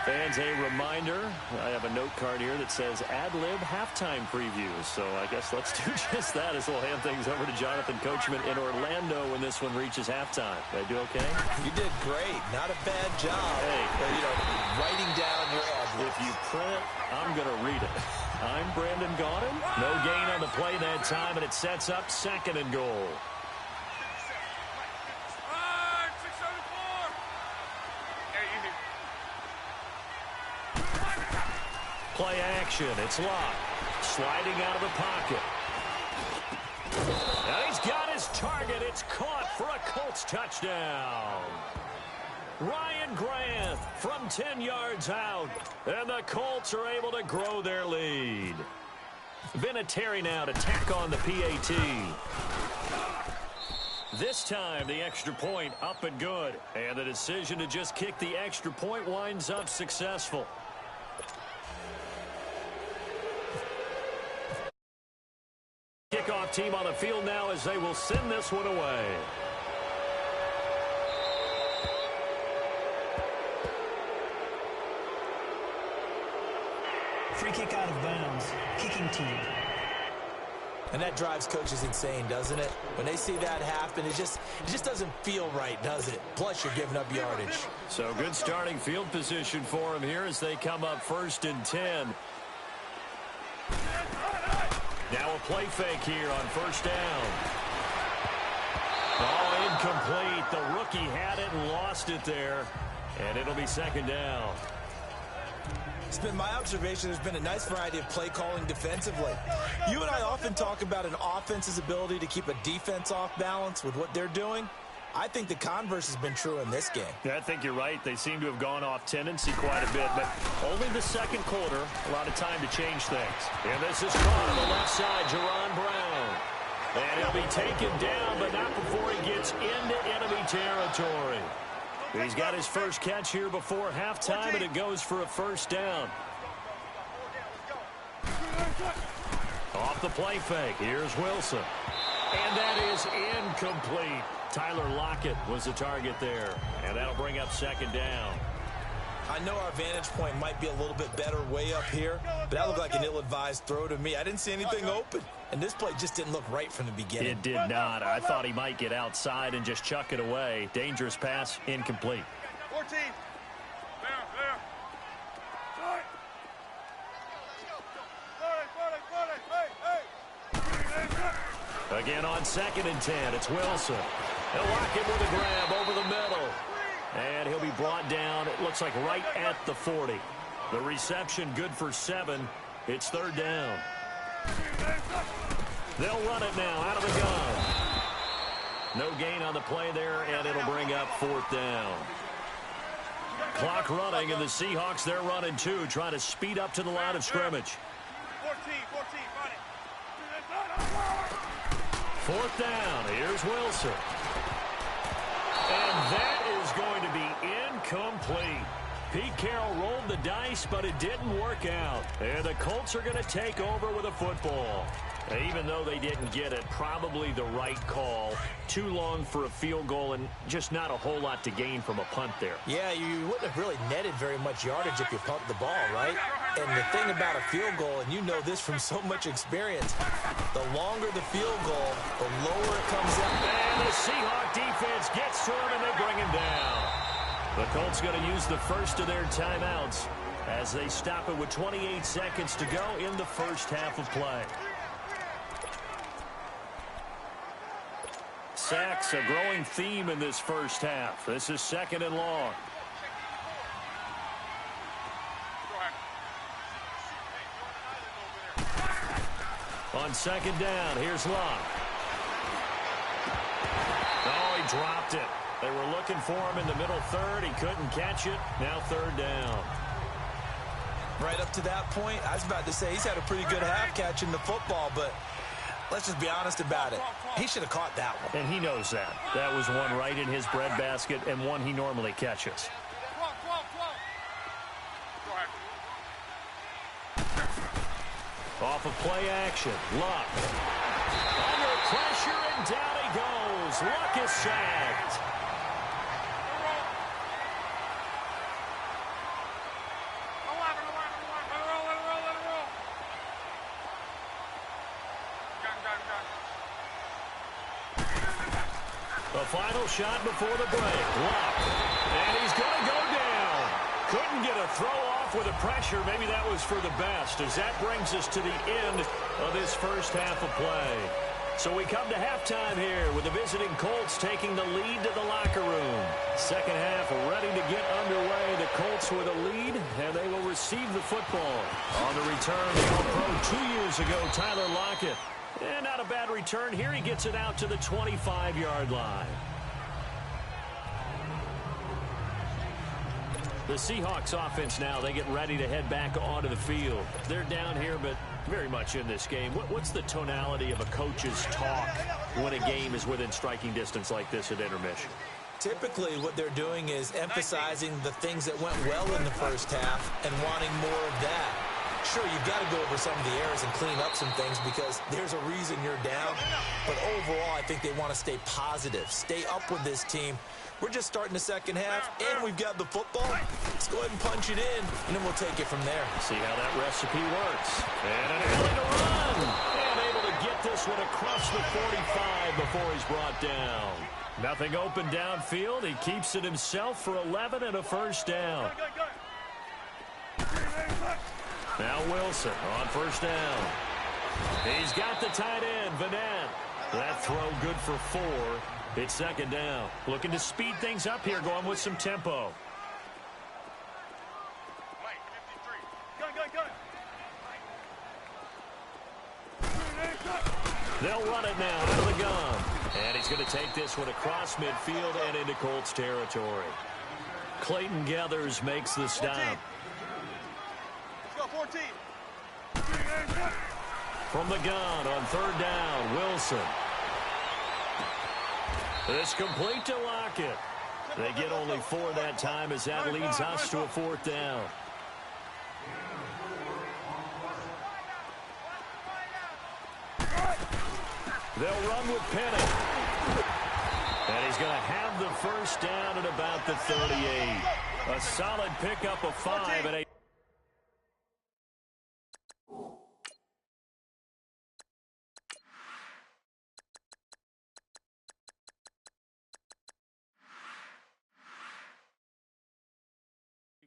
Fans, a reminder, I have a note card here that says ad-lib halftime previews. So I guess let's do just that as we'll hand things over to Jonathan Coachman in Orlando when this one reaches halftime. Did I do okay? You did great. Not a bad job. Hey. Writing down your ad-libs. If you print, I'm going to read it. I'm Brandon Gaudin. No gain on the play that time, and it sets up second and goal. Play action. It's Locke. Sliding out of the pocket. And he's got his target. It's caught for a Colts touchdown. Ryan Grant from 10 yards out. And the Colts are able to grow their lead. Vinatieri now to tack on the PAT. This time, the extra point up and good. And the decision to just kick the extra point winds up successful. Kickoff team on the field now as they will send this one away. Free kick out of bounds. Kicking team. And that drives coaches insane, doesn't it? When they see that happen, it just doesn't feel right, does it? Plus, you're giving up yardage. So good starting field position for them here as they come up 1st and 10. Now a play fake here on first down. Oh, incomplete. The rookie had it and lost it there. And it'll be second down. It's been my observation there's been a nice variety of play calling defensively. You and I often talk about an offense's ability to keep a defense off balance with what they're doing. I think the converse has been true in this game. Yeah, I think you're right. They seem to have gone off tendency quite a bit, but only the second quarter, a lot of time to change things. And this is caught on the left side, Jerron Brown. And he'll be taken down, but not before he gets into enemy territory. He's got his first catch here before halftime, and it goes for a first down. Off the play fake, here's Wilson. And that is incomplete. Tyler Lockett was the target there, and that'll bring up second down. I know our vantage point might be a little bit better way up here, but that looked like an ill-advised throw to me. I didn't see anything open, and this play just didn't look right from the beginning. It did not. I thought he might get outside and just chuck it away. Dangerous pass, incomplete. 14. Again on 2nd and 10, it's Wilson. He'll lock him with a grab over the middle. And he'll be brought down, it looks like right at the 40. The reception good for 7. It's third down. They'll run it now out of the gun. No gain on the play there, and it'll bring up 4th down. Clock running, and the Seahawks, they're running too, trying to speed up to the line of scrimmage. 14, run it. 4th down. Here's Wilson. And that is going to incomplete. Pete Carroll rolled the dice, but it didn't work out. And the Colts are going to take over with a football. Even though they didn't get it, probably the right call. Too long for a field goal and just not a whole lot to gain from a punt there. Yeah, you wouldn't have really netted very much yardage if you pumped the ball, right? And the thing about a field goal, and you know this from so much experience, the longer the field goal, the lower it comes out. And the Seahawk defense gets to him, and they bring him down. The Colts going to use the first of their timeouts as they stop it with 28 seconds to go in the first half of play. Sacks, a growing theme in this first half. This is second and long. On second down, here's Locke. Oh, he dropped it. They were looking for him in the middle third. He couldn't catch it. Now third down. Right up to that point, I was about to say he's had a pretty good half catching the football, but let's just be honest about it. He should have caught that one. And he knows that. That was one right in his breadbasket and one he normally catches. Off of play action. Luck. Under pressure, and down he goes. Luck is sacked. The final shot before the break. Luck. And he's going to go down. Couldn't get a throw off with the pressure. Maybe that was for the best, as that brings us to the end of this first half of play. So we come to halftime here with the visiting Colts taking the lead to the locker room. Second half ready to get underway. The Colts with a lead, and they will receive the football. On the return, the All-Pro 2 years ago, Tyler Lockett. And not a bad return here. He gets it out to the 25-yard line. The Seahawks offense now, they get ready to head back onto the field. They're down here, but very much in this game. What's the tonality of a coach's talk when a game is within striking distance like this at intermission? Typically, what they're doing is emphasizing the things that went well in the first half and wanting more of that. Sure, you've got to go over some of the errors and clean up some things because there's a reason you're down. But overall, I think they want to stay positive, stay up with this team. We're just starting the second half, and we've got the football. Let's go ahead and punch it in, and then we'll take it from there. See how that recipe works. And an ability to run. And able to get this one across the 45 before he's brought down. Nothing open downfield. He keeps it himself for 11 and a first down. Now Wilson on first down. He's got the tight end, Vanette. That throw good for 4. It's second down. Looking to speed things up here, going with some tempo. They'll run it now out of the gun. And he's going to take this one across midfield and into Colts territory. Clayton Gathers makes the stop. 14. From the gun on third down, Wilson. It's complete to Lockett. They get only 4 that time as that leads us to a fourth down. They'll run with Penny. And he's going to have the first down at about the 38. A solid pickup of 5 and 8.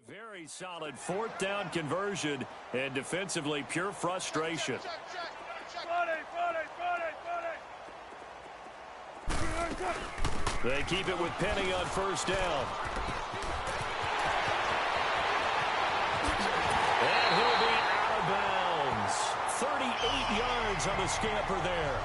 Very solid fourth down conversion, and defensively pure frustration. They keep it with Penny on first down. And he'll be out of bounds. 38 yards on the scamper there.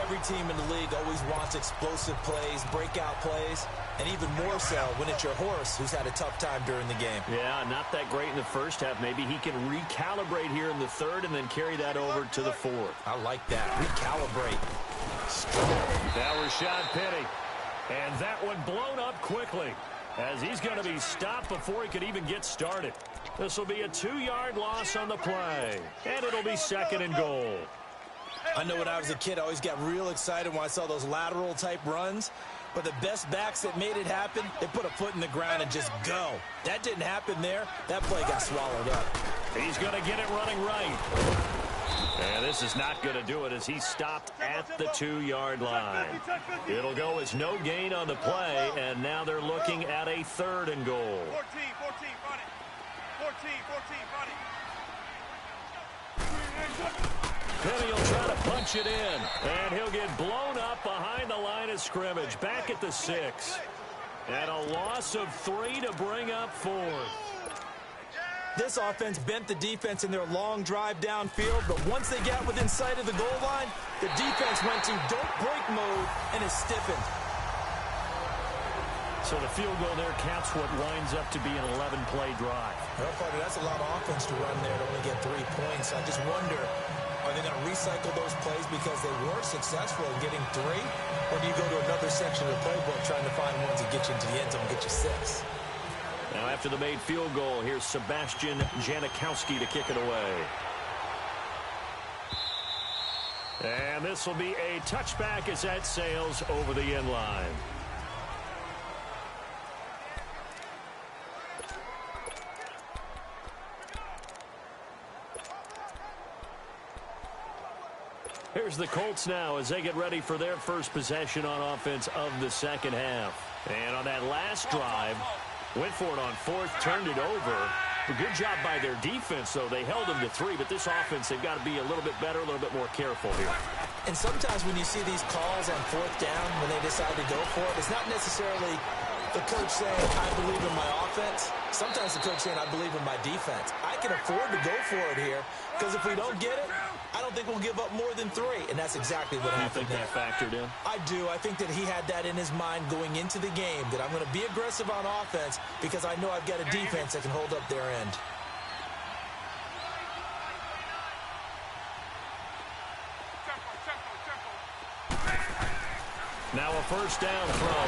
Every team in the league always wants explosive plays, breakout plays, and even more so when it's your horse who's had a tough time during the game. Yeah, not that great in the first half. Maybe he can recalibrate here in the third and then carry that over to the fourth. I like that. Recalibrate. Now Rashad Penny. And that one blown up quickly. as he's going to be stopped before he could even get started. This will be a 2-yard loss on the play, and it'll be 2nd and goal. I know when I was a kid, I always got real excited when I saw those lateral-type runs. But the best backs that made it happen, they put a foot in the ground and just go. That didn't happen there. That play got swallowed up. He's going to get it running right. And this is not going to do it as he's stopped at the 2-yard line. It'll go as no gain on the play, and now they're looking at a 3rd and goal. 14, run it. 14, run it. Then he'll try to punch it in, and he'll get blown up behind the line of scrimmage, back at the 6. And a loss of 3 to bring up 4th. This offense bent the defense in their long drive downfield, but once they got within sight of the goal line, the defense went to don't break mode, and it stiffened. So the field goal there caps what winds up to be an 11-play drive. Well, partner, that's a lot of offense to run there to only get 3 points. I just wonder, are they going to recycle those plays because they were successful in getting 3? Or do you go to another section of the playbook trying to find ones that get you into the end zone and get you 6? Now after the made field goal, here's Sebastian Janikowski to kick it away. And this will be a touchback as that sails over the end line. Here's the Colts now as they get ready for their first possession on offense of the second half. And on that last drive, went for it on 4th, turned it over. A good job by their defense, though. They held them to 3, but this offense, they've got to be a little bit better, a little bit more careful here. And sometimes when you see these calls on 4th down, when they decide to go for it, it's not necessarily the coach saying, I believe in my offense. Sometimes the coach saying, I believe in my defense. I can afford to go for it here because if we don't get it, I don't think we'll give up more than 3, and that's exactly what happened. You think that factored in? I do. I think that he had that in his mind going into the game, that I'm going to be aggressive on offense because I know I've got a defense that can hold up their end. Now a first down throw.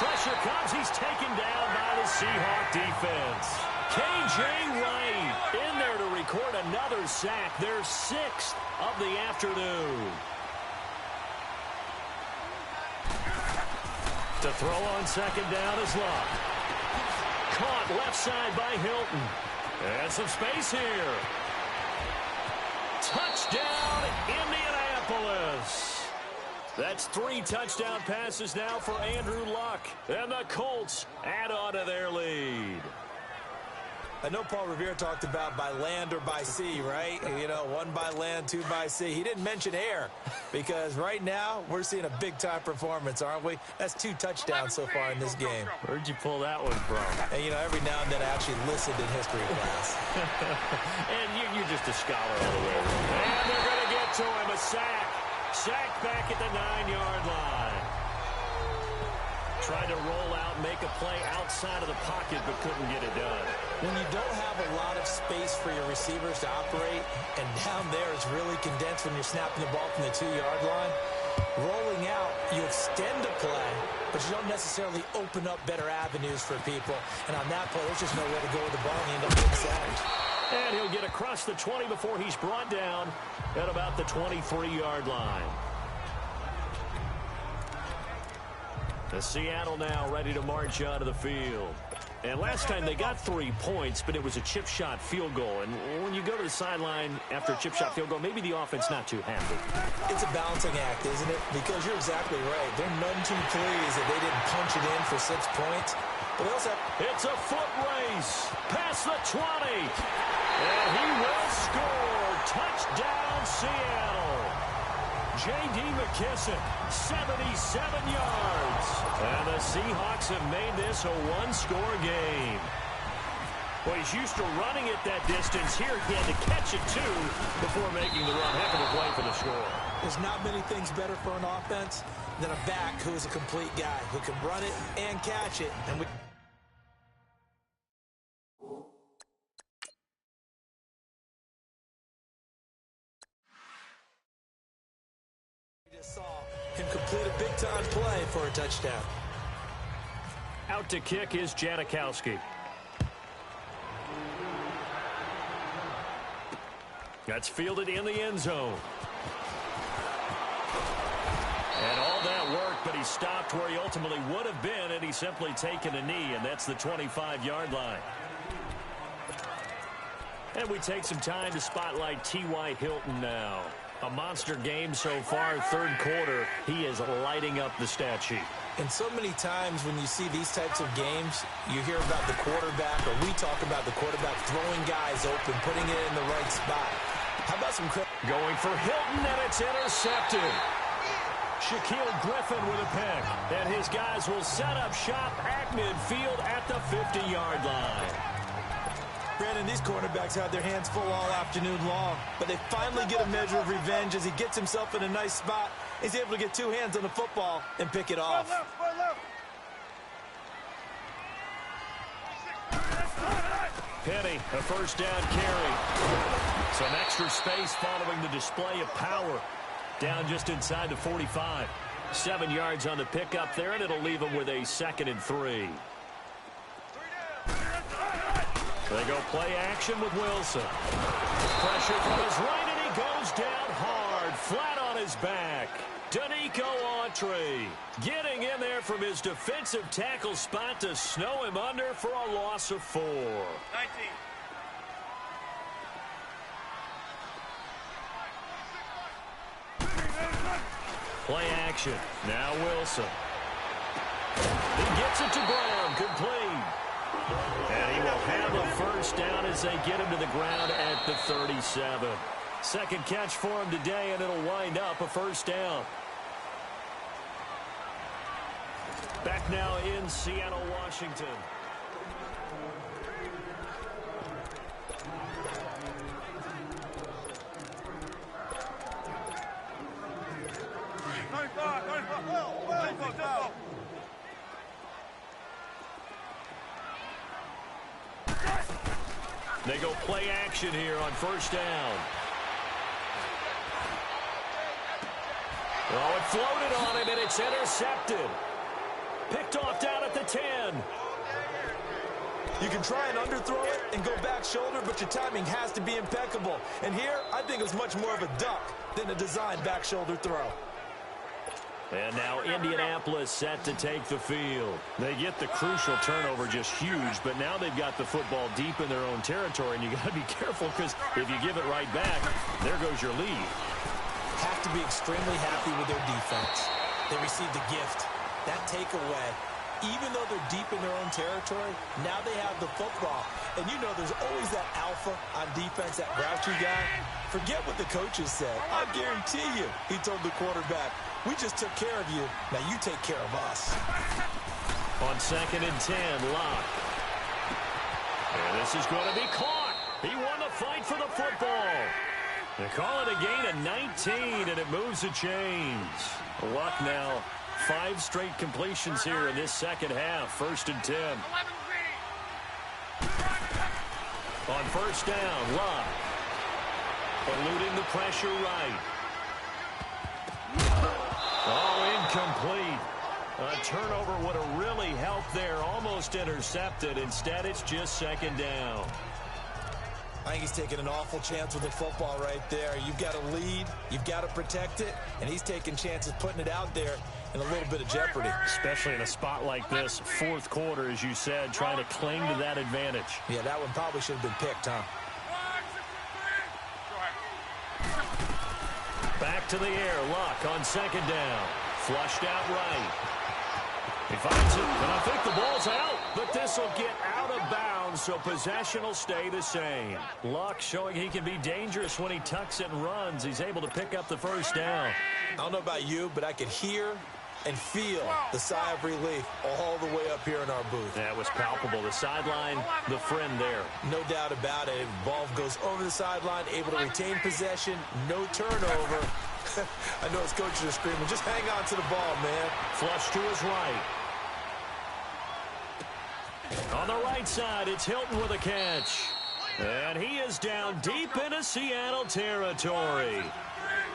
Pressure comes. He's taken down by the Seahawk defense. K.J. Wright in there to record another sack. Their 6th of the afternoon. To throw on second down is Luck. Caught left side by Hilton. And some space here. Touchdown, Indianapolis. That's 3 touchdown passes now for Andrew Luck. And the Colts add on to their lead. I know Paul Revere talked about by land or by sea, right? You know, 1 by land, 2 by sea. He didn't mention air because right now we're seeing a big-time performance, aren't we? That's 2 touchdowns so far in this game. Where'd you pull that one from? And, you know, every now and then I actually listened in history class. And you're just a scholar all the way. And they're going to get to him. A sack. Sacked back at the 9-yard line. Tried to roll out, make a play outside of the pocket, but couldn't get it done. When you don't have a lot of space for your receivers to operate, and down there it's really condensed when you're snapping the ball from the 2-yard line, rolling out, you extend the play, but you don't necessarily open up better avenues for people. And on that play, there's just no way to go with the ball, and you end up getting sacked. And he'll get across the 20 before he's brought down at about the 23-yard line. The Seattle now ready to march onto the field. And last time they got 3 points, but it was a chip shot field goal. And when you go to the sideline after a chip shot field goal, maybe the offense not too happy. It's a balancing act, isn't it? Because you're exactly right. They're none too pleased that they didn't punch it in for 6 points. But they also have... It's a foot race past the 20. And he will score. Touchdown, Seattle. J.D. McKissick, 77 yards. And the Seahawks have made this a 1-score game. Well, he's used to running it that distance. Here he had to catch it, too, before making the run. Heck of a play for the score. There's not many things better for an offense than a back who is a complete guy, who can run it and catch it. And we just saw him complete a big-time play for a touchdown. Out to kick is Janikowski. That's fielded in the end zone. And all that work, but he stopped where he ultimately would have been, and he's simply taken a knee, and that's the 25-yard line. And we take some time to spotlight T.Y. Hilton now. A monster game so far, third quarter. He is lighting up the stat sheet. And so many times when you see these types of games, you hear about the quarterback, or we talk about the quarterback throwing guys open, putting it in the right spot. How about some credit? Going for Hilton, and it's intercepted. Shaquille Griffin with a pick. And his guys will set up shop at midfield at the 50-yard line. Brandon, these cornerbacks had their hands full all afternoon long, but they finally get a measure of revenge as he gets himself in a nice spot. He's able to get two hands on the football and pick it off. Penny, a first down carry. Some extra space following the display of power. Down just inside the 45. 7 yards on the pickup there, and it'll leave him with a 2nd and 3. They go play action with Wilson. Pressure from his right, and he goes down hard, flat on his back. Danico Autry getting in there from his defensive tackle spot to snow him under for a loss of 4. 19. Play action. Now Wilson. He gets it to Brown, complete. And he will have a first down as they get him to the ground at the 37. Second catch for him today, and it'll wind up a first down. Back now in Seattle, Washington. They go play action here on first down. Oh, it floated on him, and it's intercepted. Picked off down at the 10. You can try and underthrow it and go back shoulder, but your timing has to be impeccable. And here, I think it's much more of a duck than a designed back shoulder throw. And now Indianapolis set to take the field. They get the crucial turnover just huge, but now they've got the football deep in their own territory, and you got to be careful because if you give it right back, there goes your lead. Have to be extremely happy with their defense. They received a gift. That takeaway, even though they're deep in their own territory, now they have the football. And you know there's always that alpha on defense, that grouchy guy. Forget what the coaches said. I guarantee you, he told the quarterback, we just took care of you. Now you take care of us. On 2nd and 10, Locke. And this is going to be caught. He won the fight for the football. They call it a gain of 19, and it moves the chains. Locke now 5 straight completions here in this second half. 1st and 10. On first down, Locke. Eluding the pressure right. Oh, incomplete. A turnover would have really helped there. Almost intercepted. Instead, it's just 2nd down. I think he's taking an awful chance with the football right there. You've got to lead. You've got to protect it. And he's taking chances putting it out there in a little bit of jeopardy. Especially in a spot like this, 4th quarter, as you said, trying to cling to that advantage. Yeah, that one probably should have been picked, huh? Back to the air. Luck on 2nd down. Flushed out right. He finds it, and I think the ball's out. But this will get out of bounds, so possession will stay the same. Luck showing he can be dangerous when he tucks it and runs. He's able to pick up the first down. I don't know about you, but I could hear and feel the sigh of relief all the way up here in our booth. That was palpable. The sideline, the friend there. No doubt about it. Ball goes over the sideline, able to retain possession, no turnover. I know his coaches are screaming, just hang on to the ball, man. Flush to his right. On the right side, it's Hilton with a catch. And he is down deep into Seattle territory.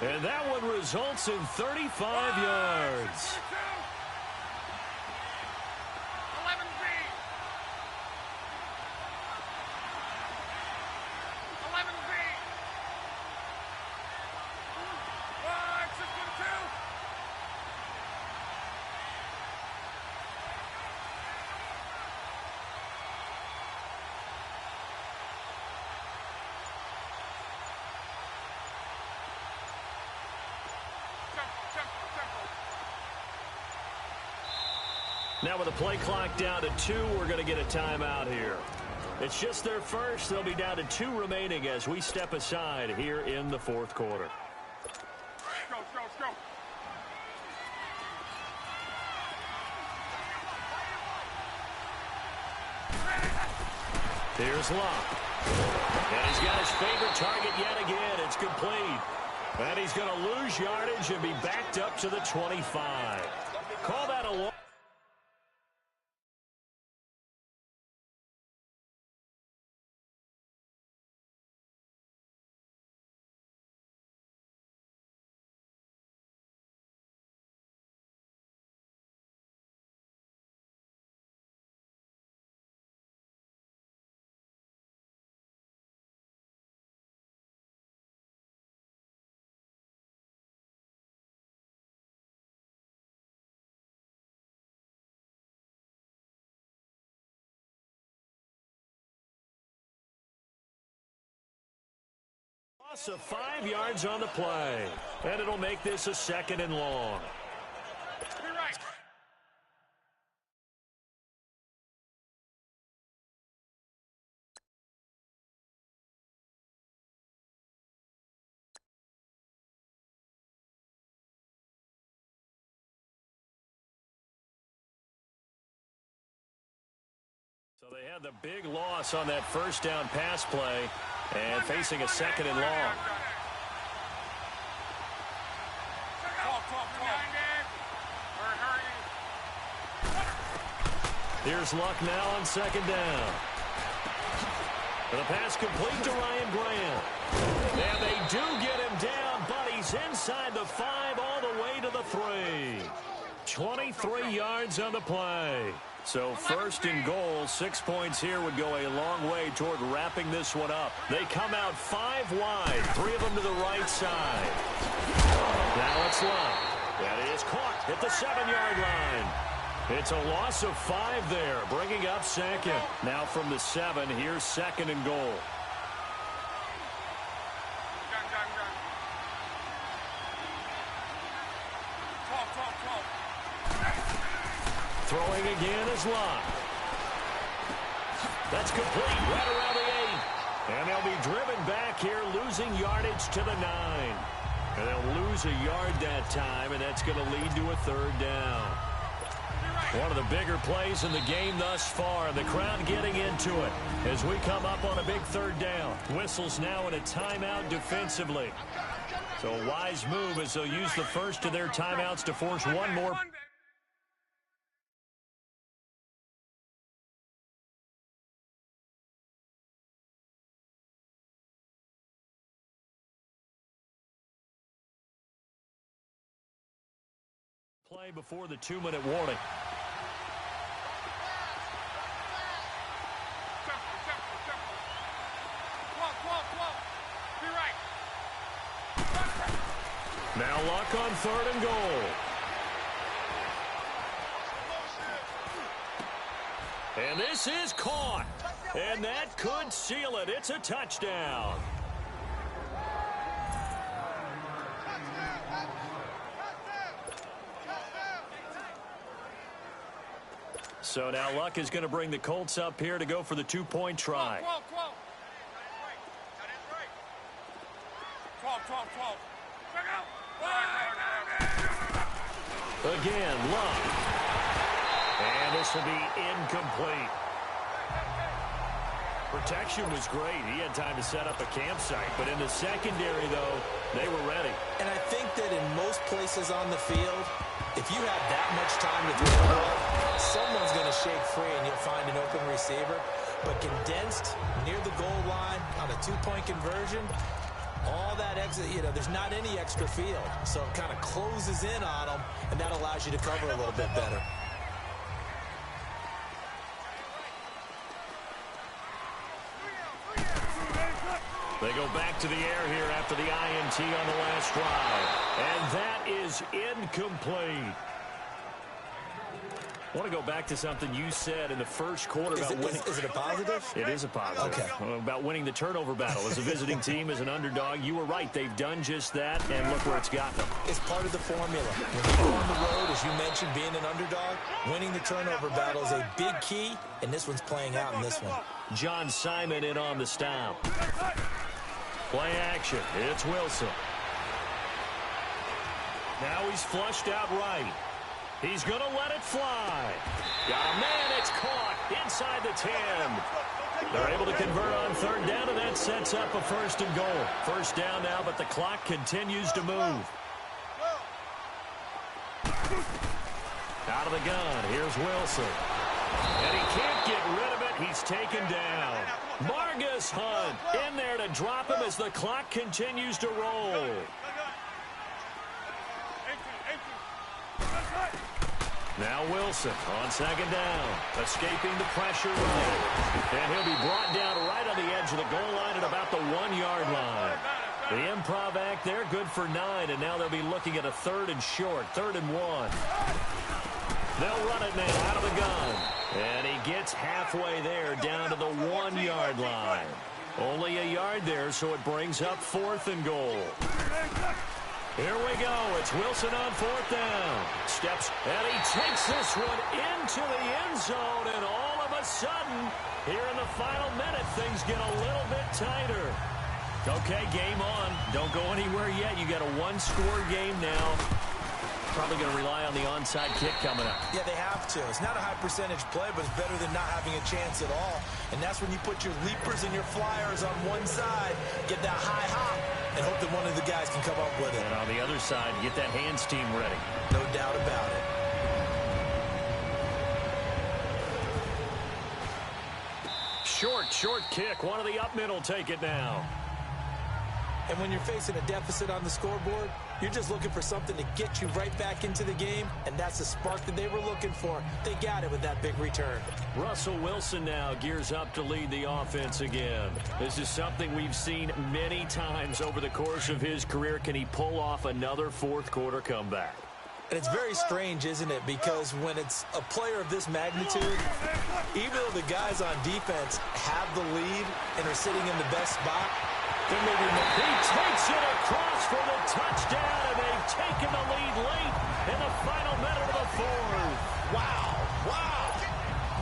And that one results in 35 yards. 11 Now with the play clock down to 2, we're going to get a timeout here. It's just their first. They'll be down to 2 remaining as we step aside here in the fourth quarter. Go, go, go. Here's Luck. And he's got his favorite target yet again. It's complete. And he's going to lose yardage and be backed up to the 25. Call that a loss. Loss of 5 yards on the play. And it'll make this a 2nd and long. Be right. So they had the big loss on that first down pass play and facing a 2nd and long. Here's Luck now on 2nd down. And the pass complete to Ryan Grant. And they do get him down, but he's inside the 5 all the way to the 3. 23 yards on the play. So 1st and goal, 6 points here would go a long way toward wrapping this one up. They come out 5 wide, 3 of them to the right side. Now it's Luck. That is caught at the 7-yard line. It's a loss of 5 there, bringing up 2nd. Now from the 7, here's 2nd and goal. Throwing again is Luck. That's complete right around the 8. And they'll be driven back here, losing yardage to the 9. And they'll lose a yard that time, and that's going to lead to a 3rd down. One of the bigger plays in the game thus far. The crowd getting into it as we come up on a big 3rd down. Whistles now in a timeout defensively. So a wise move as they'll use the first of their timeouts to force one more play before the 2-minute warning. Now Luck on 3rd and goal. And this is caught. And that could seal it. It's a touchdown. So now Luck is going to bring the Colts up here to go for the 2-point try. Again, Luck. And this will be incomplete. Protection was great. He had time to set up a campsite. But in the secondary, though, they were ready. And I think that in most places on the field, if you have that much time to throw the ball, someone's going to shake free and you'll find an open receiver. But condensed near the goal line on a 2-point conversion, all that exit, there's not any extra field. So it kind of closes in on them, and that allows you to cover a little bit better. They go back to the air here after the INT on the last drive. And that is incomplete. I want to go back to something you said in the first quarter about winning. Is it a positive? It is a positive. Okay. About winning the turnover battle. As a visiting team, as an underdog, you were right. They've done just that, and look where it's got them. It's part of the formula. When you go on the road, as you mentioned, mentioned being an underdog. Winning the turnover battle is a big key, and this one's playing out in this one. John Simon in on the stop. Play action. It's Wilson. Now he's flushed out right. He's going to let it fly. Got a man. It's caught inside the 10. They're able to convert on third down, and that sets up a first and goal. First down now, but the clock continues to move. Out of the gun, here's Wilson. And he can't get rid of it. He's taken down. Margus Hunt in there to drop him as the clock continues to roll. Now Wilson on second down, escaping the pressure right. And he'll be brought down right on the edge of the goal line at about the 1-yard line. The improv act there, good for 9, and now they'll be looking at a third and short, 3rd and 1. They'll run it now out of the gun. And he gets halfway there down to the 1-yard line. Only a yard there, so it brings up 4th and goal. Here we go. It's Wilson on 4th down. Steps, and he takes this one into the end zone, and all of a sudden, here in the final minute, things get a little bit tighter. Okay, game on. Don't go anywhere yet. You got a 1-score game now. Probably going to rely on the onside kick coming up. Yeah, they have to. It's not a high percentage play, but it's better than not having a chance at all. And that's when you put your leapers and your flyers on one side, get that high hop, and hope that one of the guys can come up with it. And on the other side, get that hands team ready. No doubt about it. Short kick. One of the up middle take it now. And when you're facing a deficit on the scoreboard, you're just looking for something to get you right back into the game, and that's the spark that they were looking for. They got it with that big return. Russell Wilson now gears up to lead the offense again. This is something we've seen many times over the course of his career. Can he pull off another fourth-quarter comeback? And it's very strange, isn't it? Because when it's a player of this magnitude, even though the guys on defense have the lead and are sitting in the best spot, he takes it across for the touchdown, and they've taken the lead late in the final minute of the 4th. Wow.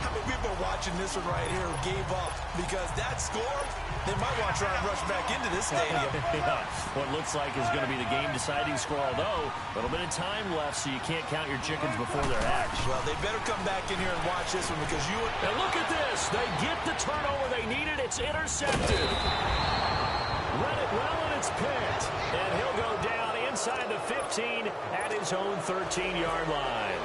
How many people are watching this one right here who gave up? Because that score, they might want to try and rush back into this stadium. Yeah. What looks like is going to be the game-deciding score, although a little bit of time left, so you can't count your chickens before they're hatched. Well, they better come back in here and watch this one because you... And look at this. They get the turnover they needed. It's intercepted. Read it well, and it's picked. And he'll go down inside the 15 at his own 13-yard line.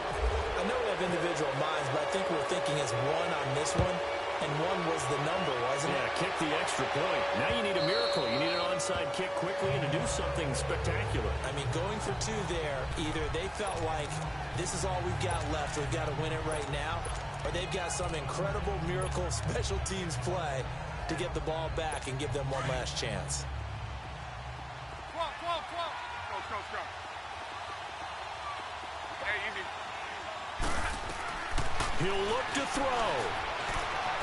I know we have individual minds, but I think we're thinking as one on this one, and one was the number, wasn't it? Yeah, kick the extra point. Now you need a miracle. You need an onside kick quickly and to do something spectacular. I mean, going for 2 there, either they felt like this is all we've got left, we've got to win it right now, or they've got some incredible miracle special teams play to get the ball back and give them one last chance. Go. Hey, easy. He'll look to throw.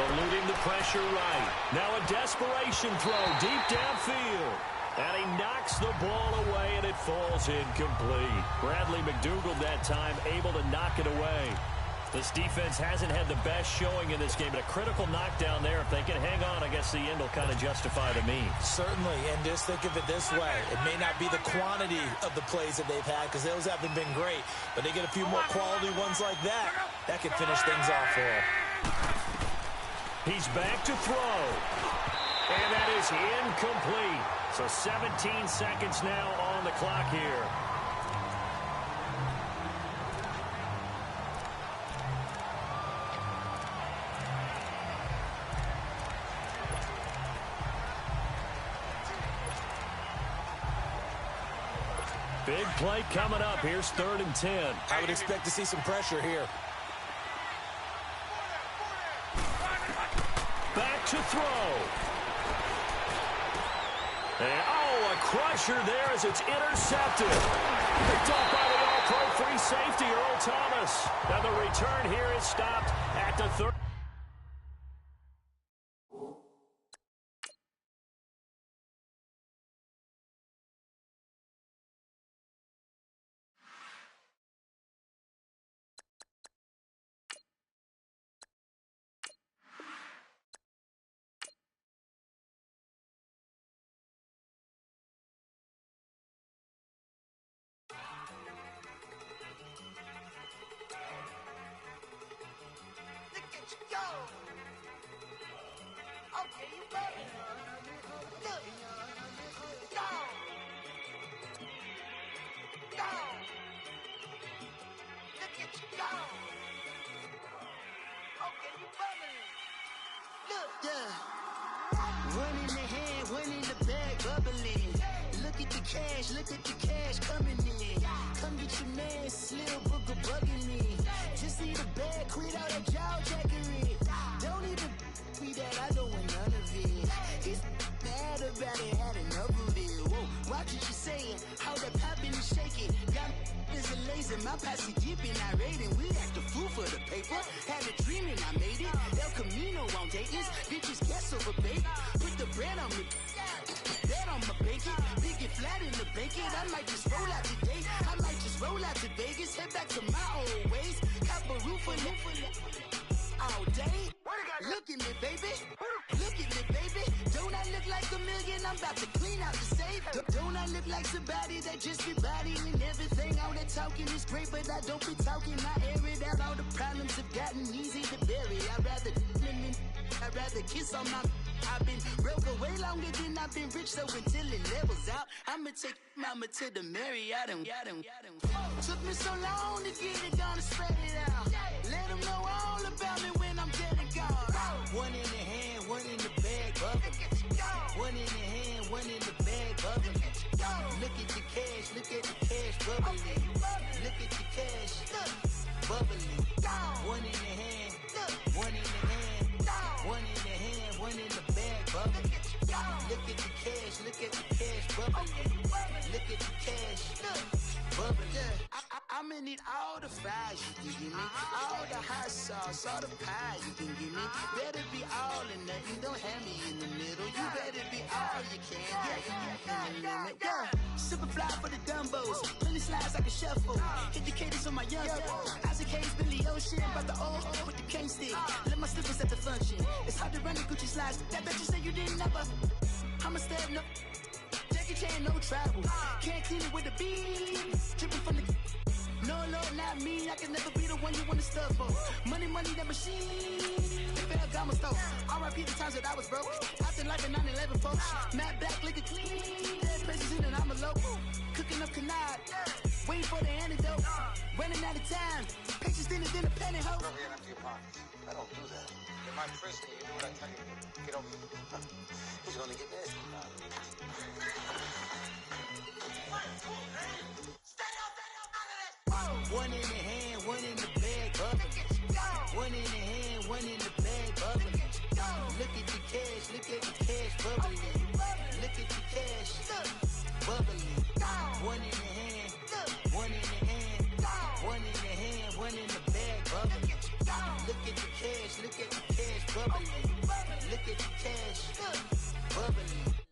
Eluding the pressure right. Now a desperation throw deep downfield. And he knocks the ball away, and it falls incomplete. Bradley McDougald that time able to knock it away. This defense hasn't had the best showing in this game, but a critical knockdown there. If they can hang on, I guess the end will kind of justify the means. Certainly, and just think of it this way. It may not be the quantity of the plays that they've had because those haven't been great, but they get a few more quality ones like that. That could finish things off for them. He's back to throw, and that is incomplete. So 17 seconds now on the clock here. Big play coming up. Here's 3rd and 10. I would expect to see some pressure here. Back to throw. And, a crusher there as it's intercepted. Picked up by the all-pro free safety, Earl Thomas. Now the return here is stopped at the 30. go. Okay, you bugging. Look. Go. Go. Look at you go. Okay, you bugging. Look. Yeah. One in the hand, one in the bag, bubbling. Look at the cash coming in. Come get your man, Slim Booger bugging me. Just need a bag, quit all that jaw jackery. Don't even me that I don't want none of it. He's mad about it, had enough of it. Whoa, watch what you saying, how that poppin' and shaking. Y'all is a lazy, my posse deep and I raiding. We act a fool for the paper, had a dream and I made it. El Camino on Dayton's, bitches guess over bait. Put the bread on me, that on my bacon. Big it flat in the bacon, I might just roll out today. I might just roll out to Vegas, head back to my old ways. Cop a roof for all day. Look at me, baby. Look at me, baby. Don't I look like a million? I'm about to clean out the safe. Don't I look like somebody that just be bodying everything? All that talking is great, but I don't be talking. I air it out. All the problems have gotten easy to bury. I'd rather kiss on my. I've been broke way longer than I've been rich, so until it levels out, I'ma take mama to the Marriott and took me so long to get it done and spread it out. Let them know all about me when I'm dead and gone. One in the hand, one in the bag, bubbling. One in the hand, one in the bag, bubbling. Look at the cash, bubbling. Look at the cash, bubbling. One in the hand, one in the hand, one in the hand, one in the bag, bubbling. Look at the cash, bubbling. Look at the cash, bubbling. I'ma need all the fries you can give me, all the hot sauce, all the pie you can give me. Better be all or nothing, don't have me in the middle. You better be all you can, yeah. Super fly for the dumbos, plenty slides like a shuffle. Hit the cadence on my young Isaac Hayes, Billy Ocean, about the old with the cane stick. Let my slippers at the function. It's hard to run the Gucci slides. That bet you say you didn't never. I'ma step no. Jackie Chan, no travel. Can't clean it with the beat. Dripping from the. No, not me. I can never be the one you want to stuff for. Money, that machine. Fair Gama stove. R.I.P. the times that I was broke. After life in 9/11, folks. Matte black, liquor clean. Dead places in and I'm a local. Cooking up canard. Waiting for the antidote. Running out of time. Patience thinner than a pantyhose. Rub your empty your pockets. I don't do that. In my prison, you do what I tell you. Get over here. He's gonna get nasty. One in the hand, one in the bag, bubbling. One in the hand, one in the bag, bubbling. Look at the cash, bubbling. Look at the cash, bubbling. One in the hand, one in the hand, one in the hand, one in the bag, bubbling. Look at the cash, bubbling. Look at the cash, bubbling.